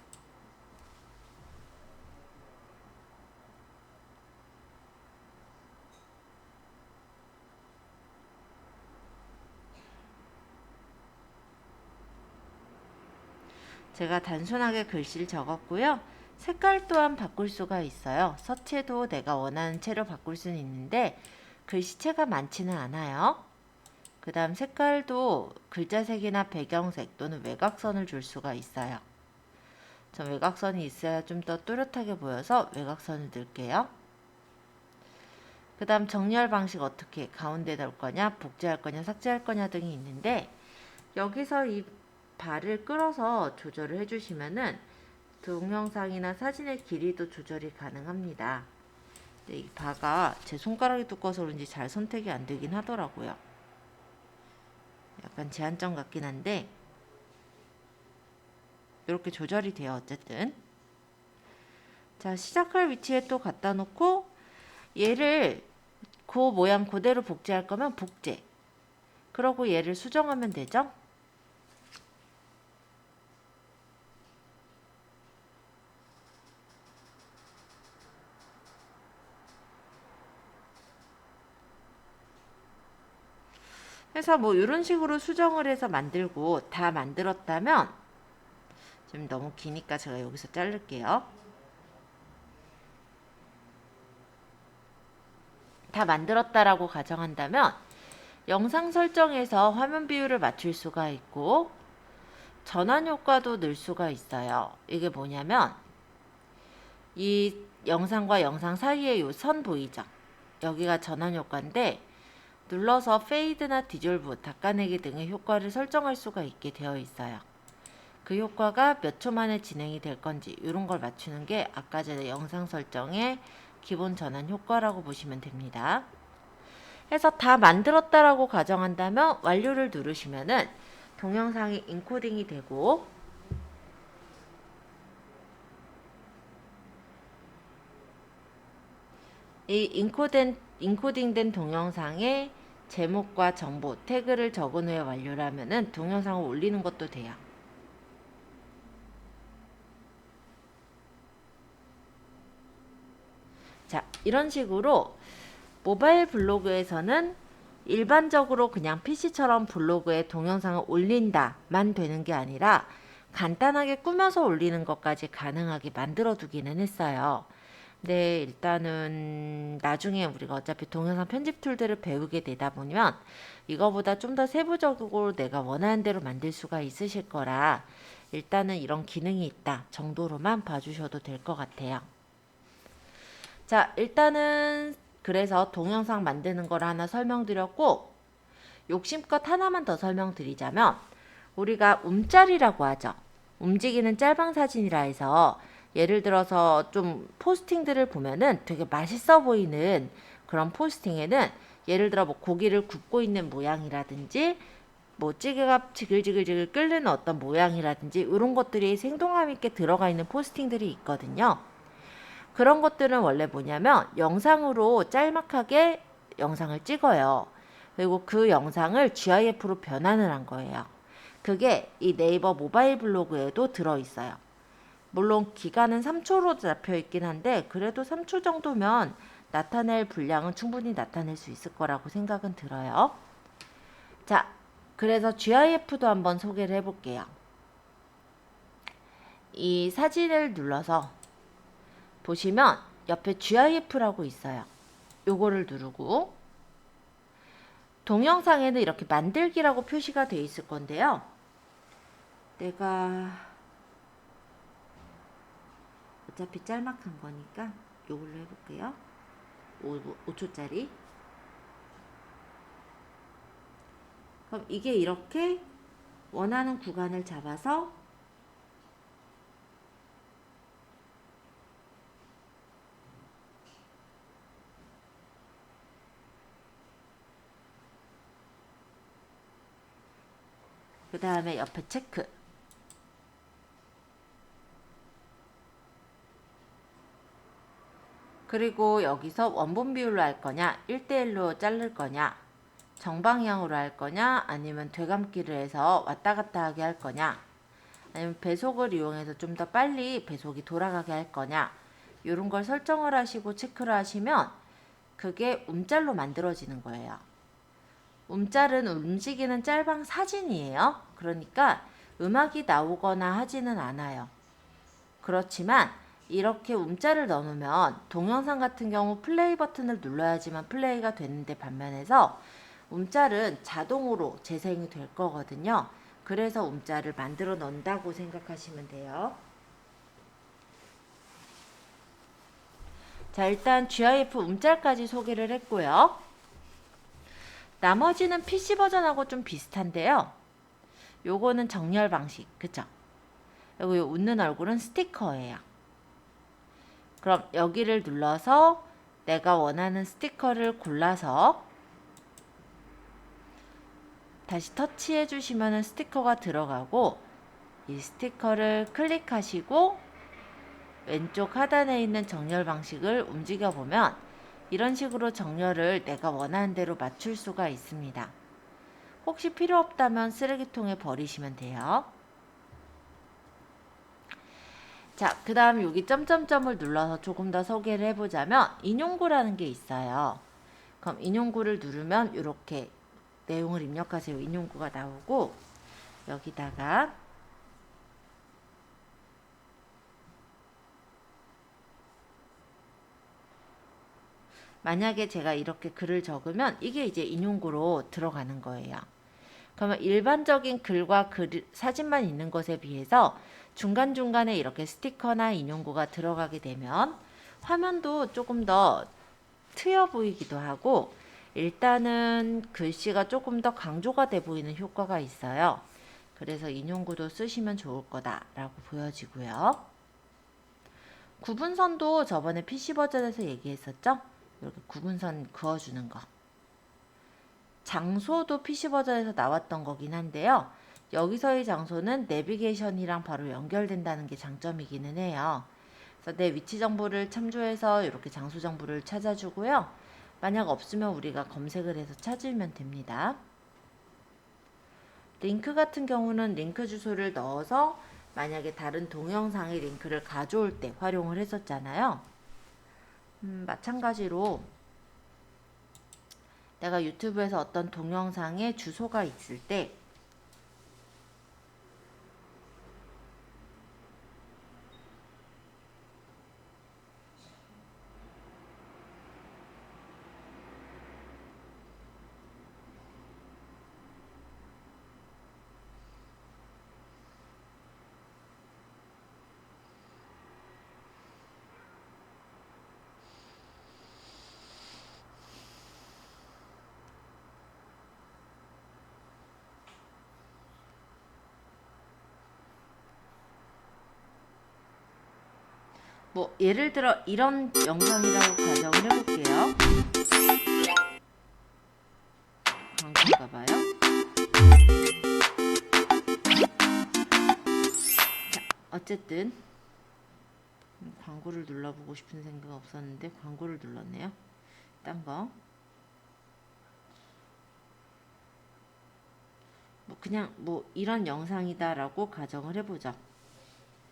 제가 단순하게 글씨를 적었고요. 색깔 또한 바꿀 수가 있어요. 서체도 내가 원하는 채로 바꿀 수는 있는데 글씨체가 많지는 않아요. 그 다음 색깔도 글자색이나 배경색 또는 외곽선을 줄 수가 있어요. 전 외곽선이 있어야 좀 더 또렷하게 보여서 외곽선을 넣을게요. 그 다음 정렬 방식 어떻게 가운데 넣을 거냐, 복제할 거냐, 삭제할 거냐 등이 있는데 여기서 이 발을 끌어서 조절을 해주시면은 동영상이나 사진의 길이도 조절이 가능합니다. 근데 이 바가 제 손가락이 두꺼워서 그런지 잘 선택이 안 되긴 하더라고요. 약간 제한점 같긴 한데 이렇게 조절이 돼요. 어쨌든 자, 시작할 위치에 또 갖다 놓고 얘를 그 모양 그대로 복제할 거면 복제, 그러고 얘를 수정하면 되죠. 그래서 뭐 이런 식으로 수정을 해서 만들고 다 만들었다면 지금 너무 기니까 제가 여기서 자를게요. 다 만들었다라고 가정한다면 영상 설정에서 화면 비율을 맞출 수가 있고 전환 효과도 넣을 수가 있어요. 이게 뭐냐면 이 영상과 영상 사이에 이 선 보이죠? 여기가 전환 효과인데 눌러서 페이드나 디졸브, 닦아내기 등의 효과를 설정할 수가 있게 되어 있어요. 그 효과가 몇 초 만에 진행이 될 건지 이런 걸 맞추는 게 아까 전에 영상 설정의 기본 전환 효과라고 보시면 됩니다. 해서 다 만들었다라고 가정한다면 완료를 누르시면은 동영상이 인코딩이 되고 이 인코딩된 동영상에 제목과 정보, 태그를 적은 후에 완료를 하면은 동영상을 올리는 것도 돼요. 자, 이런 식으로 모바일 블로그에서는 일반적으로 그냥 PC처럼 블로그에 동영상을 올린다만 되는 게 아니라 간단하게 꾸며서 올리는 것까지 가능하게 만들어 두기는 했어요. 근데 일단은 나중에 우리가 어차피 동영상 편집 툴들을 배우게 되다 보면 이거보다 좀 더 세부적으로 내가 원하는 대로 만들 수가 있으실 거라 일단은 이런 기능이 있다 정도로만 봐주셔도 될 것 같아요. 자, 일단은 그래서 동영상 만드는 걸 하나 설명드렸고, 욕심껏 하나만 더 설명드리자면 우리가 움짤이라고 하죠. 움직이는 짤방 사진이라 해서 예를 들어서 좀 포스팅들을 보면은 되게 맛있어 보이는 그런 포스팅에는 예를 들어 뭐 고기를 굽고 있는 모양이라든지 뭐 찌개가 지글지글지글 끓는 어떤 모양이라든지 이런 것들이 생동감 있게 들어가 있는 포스팅들이 있거든요. 그런 것들은 원래 뭐냐면 영상으로 짤막하게 영상을 찍어요. 그리고 그 영상을 GIF로 변환을 한 거예요. 그게 이 네이버 모바일 블로그에도 들어있어요. 물론 기간은 3초로 잡혀 있긴 한데 그래도 3초 정도면 나타낼 분량은 충분히 나타낼 수 있을 거라고 생각은 들어요. 자, 그래서 GIF도 한번 소개를 해볼게요. 이 사진을 눌러서 보시면 옆에 GIF라고 있어요. 요거를 누르고 동영상에는 이렇게 만들기라고 표시가 되어 있을 건데요. 내가 어차피 짤막한 거니까 요걸로 해볼게요. 5초짜리. 그럼 이게 이렇게 원하는 구간을 잡아서 그 다음에 옆에 체크. 그리고 여기서 원본 비율로 할 거냐 1대1로 자를 거냐 정방향으로 할 거냐 아니면 되감기를 해서 왔다 갔다 하게 할 거냐 아니면 배속을 이용해서 좀 더 빨리 배속이 돌아가게 할 거냐 이런 걸 설정을 하시고 체크를 하시면 그게 움짤로 만들어지는 거예요. 움짤은 움직이는 짤방 사진이에요. 그러니까 음악이 나오거나 하지는 않아요. 그렇지만 이렇게 움짤을 넣으면 동영상 같은 경우 플레이 버튼을 눌러야지만 플레이가 되는데 반면에서 움짤은 자동으로 재생이 될 거거든요. 그래서 움짤을 만들어 넣는다고 생각하시면 돼요. 자, 일단 GIF 움짤까지 소개를 했고요. 나머지는 PC 버전하고 좀 비슷한데요. 요거는 정렬 방식, 그쵸? 그리고 요 웃는 얼굴은 스티커예요. 그럼 여기를 눌러서 내가 원하는 스티커를 골라서 다시 터치해 주시면 스티커가 들어가고 이 스티커를 클릭하시고 왼쪽 하단에 있는 정렬 방식을 움직여 보면 이런 식으로 정렬을 내가 원하는 대로 맞출 수가 있습니다. 혹시 필요 없다면 쓰레기통에 버리시면 돼요. 자, 그 다음 여기 점점점을 눌러서 조금 더 소개를 해보자면 인용구라는 게 있어요. 그럼 인용구를 누르면 이렇게 내용을 입력하세요. 인용구가 나오고 여기다가 만약에 제가 이렇게 글을 적으면 이게 이제 인용구로 들어가는 거예요. 그러면 일반적인 글과 사진만 있는 것에 비해서 중간중간에 이렇게 스티커나 인용구가 들어가게 되면 화면도 조금 더 트여 보이기도 하고 일단은 글씨가 조금 더 강조가 돼 보이는 효과가 있어요. 그래서 인용구도 쓰시면 좋을 거다라고 보여지고요. 구분선도 저번에 PC 버전에서 얘기했었죠? 이렇게 구분선 그어주는 거. 장소도 PC 버전에서 나왔던 거긴 한데요. 여기서의 장소는 내비게이션이랑 바로 연결된다는 게 장점이기는 해요. 그래서 내 위치 정보를 참조해서 이렇게 장소 정보를 찾아주고요. 만약 없으면 우리가 검색을 해서 찾으면 됩니다. 링크 같은 경우는 링크 주소를 넣어서 만약에 다른 동영상의 링크를 가져올 때 활용을 했었잖아요. 마찬가지로 내가 유튜브에서 어떤 동영상에 주소가 있을 때 뭐 예를 들어 이런 영상이라고 가정을 해볼게요. 광고인가 봐요. 자, 어쨌든 광고를 눌러보고 싶은 생각 없었는데 광고를 눌렀네요. 딴 거. 뭐 그냥 뭐 이런 영상이다라고 가정을 해보죠.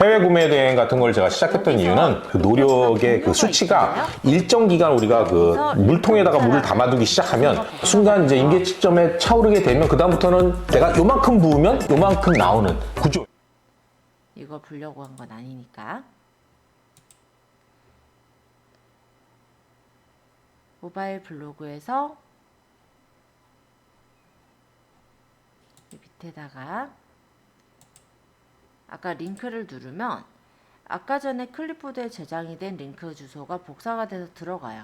해외 구매 대행 같은 걸 제가 시작했던 이유는 그 노력의 그 수치가 일정 기간 우리가 그 물통에다가 물을 담아두기 시작하면 순간 이제 임계치점에 차오르게 되면 그다음부터는 내가 요만큼 부으면 요만큼 나오는 구조. 이걸 보려고 한 건 아니니까. 모바일 블로그에서 밑에다가 아까 링크를 누르면 아까 전에 클립보드에 저장이 된 링크 주소가 복사가 돼서 들어가요.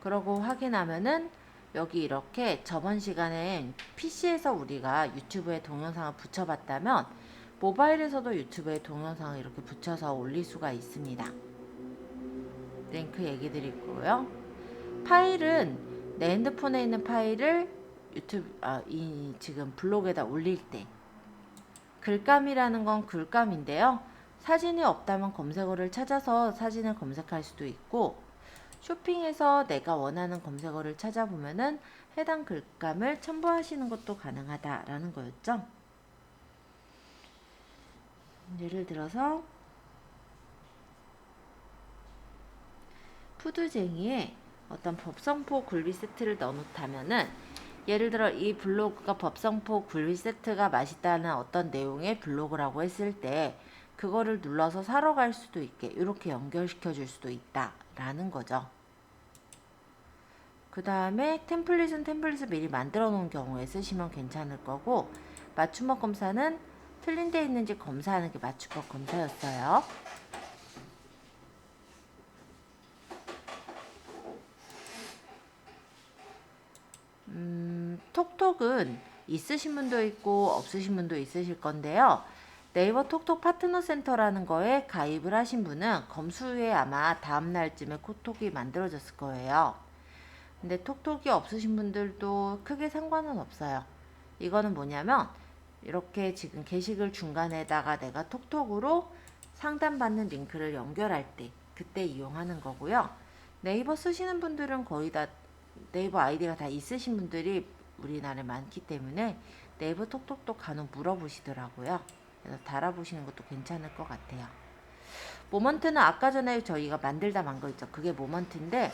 그러고 확인하면은 여기 이렇게 저번 시간에 PC에서 우리가 유튜브에 동영상을 붙여봤다면 모바일에서도 유튜브에 동영상을 이렇게 붙여서 올릴 수가 있습니다. 링크 얘기 드리고요. 파일은 내 핸드폰에 있는 파일을 유튜브 이 지금 블로그에다 올릴 때 글감이라는 건 글감인데요. 사진이 없다면 검색어를 찾아서 사진을 검색할 수도 있고 쇼핑에서 내가 원하는 검색어를 찾아보면은 해당 글감을 첨부하시는 것도 가능하다라는 거였죠. 예를 들어서 푸드쟁이에 어떤 법성포 굴비 세트를 넣어놓다면은 예를 들어 이 블로그가 법성포 굴비 세트가 맛있다는 어떤 내용의 블로그라고 했을 때 그거를 눌러서 사러 갈 수도 있게 이렇게 연결시켜 줄 수도 있다라는 거죠. 그 다음에 템플릿은 템플릿을 미리 만들어 놓은 경우에 쓰시면 괜찮을 거고 맞춤법 검사는 틀린 데 있는지 검사하는 게 맞춤법 검사였어요. 톡톡은 있으신 분도 있고 없으신 분도 있으실 건데요. 네이버 톡톡 파트너 센터라는 거에 가입을 하신 분은 검수 후에 아마 다음 날쯤에 톡톡이 만들어졌을 거예요. 근데 톡톡이 없으신 분들도 크게 상관은 없어요. 이거는 뭐냐면 이렇게 지금 게시글 중간에다가 내가 톡톡으로 상담받는 링크를 연결할 때 그때 이용하는 거고요. 네이버 쓰시는 분들은 거의 다 네이버 아이디가 다 있으신 분들이 우리나라에 많기 때문에 네이버 톡톡도 간혹 물어보시더라고요. 그래서 달아보시는 것도 괜찮을 것 같아요. 모먼트는 아까 전에 저희가 만들다 만 거 있죠. 그게 모먼트인데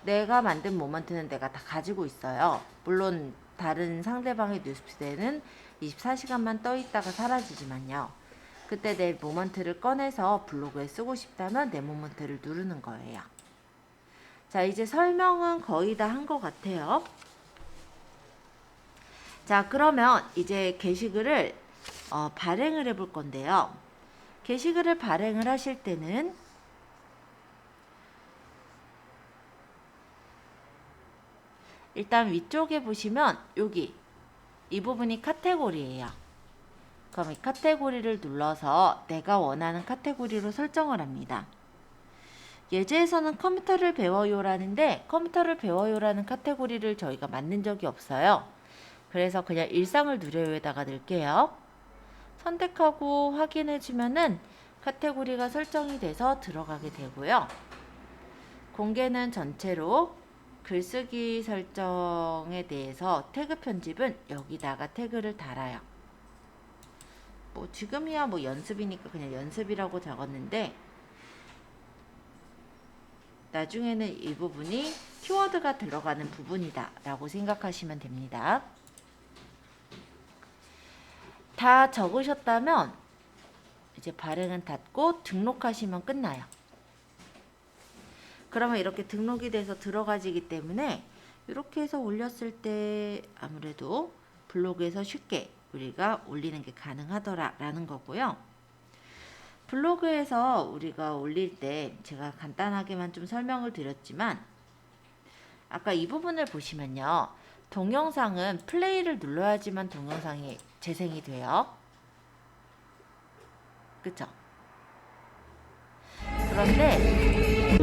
내가 만든 모먼트는 내가 다 가지고 있어요. 물론 다른 상대방의 뉴스피드에는 24시간만 떠 있다가 사라지지만요. 그때 내 모먼트를 꺼내서 블로그에 쓰고 싶다면 내 모먼트를 누르는 거예요. 자, 이제 설명은 거의 다 한 것 같아요. 자, 그러면 이제 게시글을 발행을 해 볼 건데요. 게시글을 발행을 하실 때는 일단 위쪽에 보시면 여기 이 부분이 카테고리예요. 그럼 이 카테고리를 눌러서 내가 원하는 카테고리로 설정을 합니다. 예제에서는 컴퓨터를 배워요라는데 컴퓨터를 배워요라는 카테고리를 저희가 만든 적이 없어요. 그래서 그냥 일상을 누려요에다가 넣을게요. 선택하고 확인해 주면은 카테고리가 설정이 돼서 들어가게 되고요. 공개는 전체로 글쓰기 설정에 대해서 태그 편집은 여기다가 태그를 달아요. 뭐 지금이야 뭐 연습이니까 그냥 연습이라고 적었는데 나중에는 이 부분이 키워드가 들어가는 부분이다 라고 생각하시면 됩니다. 다 적으셨다면 이제 발행은 닫고 등록하시면 끝나요. 그러면 이렇게 등록이 돼서 들어가지기 때문에 이렇게 해서 올렸을 때 아무래도 블로그에서 쉽게 우리가 올리는 게 가능하더라 라는 거고요. 블로그에서 우리가 올릴 때 제가 간단하게만 좀 설명을 드렸지만 아까 이 부분을 보시면요. 동영상은 플레이를 눌러야지만 동영상이 재생이 돼요. 그쵸? 그런데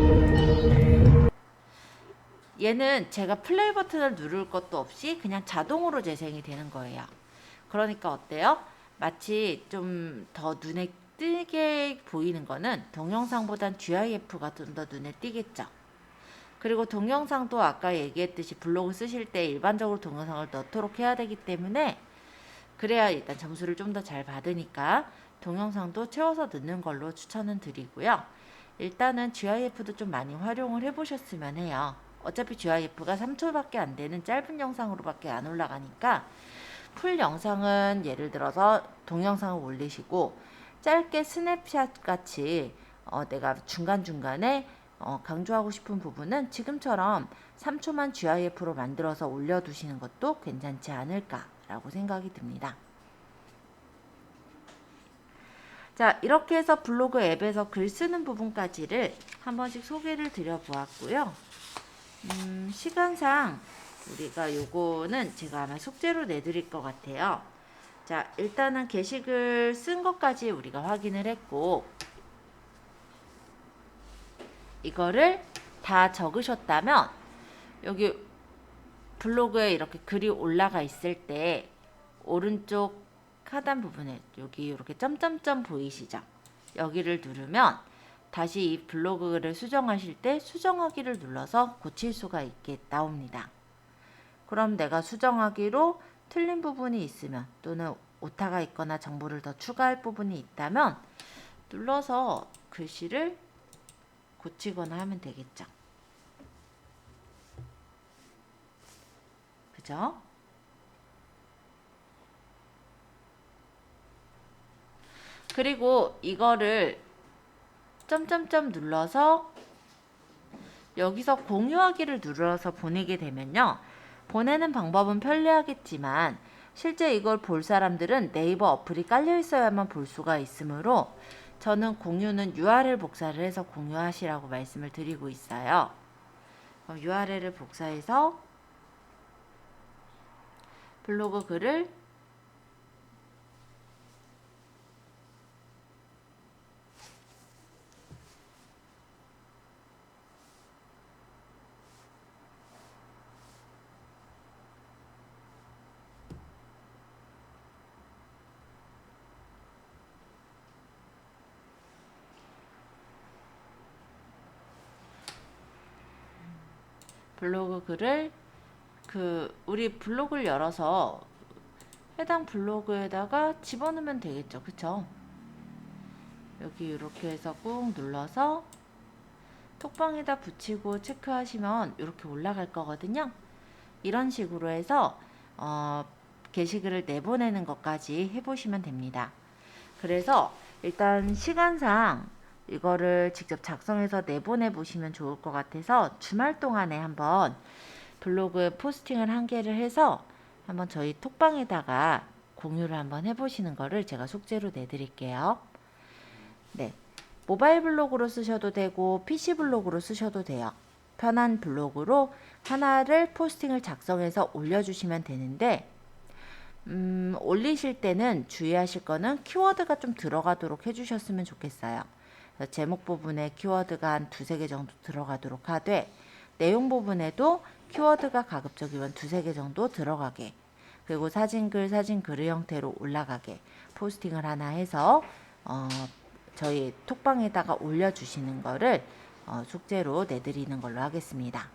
얘는 제가 플레이 버튼을 누를 것도 없이 그냥 자동으로 재생이 되는 거예요. 그러니까 어때요? 마치 좀 더 눈에 띄게 보이는 거는 동영상보단 GIF가 좀 더 눈에 띄겠죠. 그리고 동영상도 아까 얘기했듯이 블로그 쓰실 때 일반적으로 동영상을 넣도록 해야 되기 때문에 그래야 일단 점수를 좀 더 잘 받으니까 동영상도 채워서 넣는 걸로 추천은 드리고요. 일단은 GIF도 좀 많이 활용을 해보셨으면 해요. 어차피 GIF가 3초밖에 안 되는 짧은 영상으로밖에 안 올라가니까 풀 영상은 예를 들어서 동영상을 올리시고 짧게 스냅샷 같이 내가 중간중간에 강조하고 싶은 부분은 지금처럼 3초만 GIF로 만들어서 올려두시는 것도 괜찮지 않을까라고 생각이 듭니다. 자, 이렇게 해서 블로그 앱에서 글 쓰는 부분까지를 한 번씩 소개를 드려보았고요. 시간상 우리가 요거는 제가 아마 숙제로 내드릴 것 같아요. 자, 일단은 게시글 쓴 것까지 우리가 확인을 했고 이거를 다 적으셨다면 여기 블로그에 이렇게 글이 올라가 있을 때 오른쪽 하단 부분에 여기 이렇게 점점점 보이시죠? 여기를 누르면 다시 이 블로그 글을 수정하실 때 수정하기를 눌러서 고칠 수가 있게 나옵니다. 그럼 내가 수정하기로 틀린 부분이 있으면 또는 오타가 있거나 정보를 더 추가할 부분이 있다면 눌러서 글씨를 고치거나 하면 되겠죠. 그죠? 그리고 이거를 점점점 눌러서 여기서 공유하기를 눌러서 보내게 되면요. 보내는 방법은 편리하겠지만 실제 이걸 볼 사람들은 네이버 어플이 깔려 있어야만 볼 수가 있으므로 저는 공유는 URL 복사를 해서 공유하시라고 말씀을 드리고 있어요. URL을 복사해서 블로그 글을 우리 블로그를 열어서 해당 블로그에다가 집어넣으면 되겠죠. 그쵸? 여기 이렇게 해서 꾹 눌러서 톡방에다 붙이고 체크하시면 이렇게 올라갈 거거든요. 이런 식으로 해서 게시글을 내보내는 것까지 해보시면 됩니다. 그래서 일단 시간상 이거를 직접 작성해서 내보내 보시면 좋을 것 같아서 주말 동안에 한번 블로그 포스팅을 한 개를 해서 한번 저희 톡방에다가 공유를 한번 해보시는 거를 제가 숙제로 내드릴게요. 네, 모바일 블로그로 쓰셔도 되고 PC 블로그로 쓰셔도 돼요. 편한 블로그로 하나를 포스팅을 작성해서 올려주시면 되는데 올리실 때는 주의하실 거는 키워드가 좀 들어가도록 해주셨으면 좋겠어요. 제목 부분에 키워드가 한 두세 개 정도 들어가도록 하되 내용 부분에도 키워드가 가급적이면 두세 개 정도 들어가게, 그리고 사진글, 사진글의 형태로 올라가게 포스팅을 하나 해서 저희 톡방에다가 올려주시는 거를 숙제로 내드리는 걸로 하겠습니다.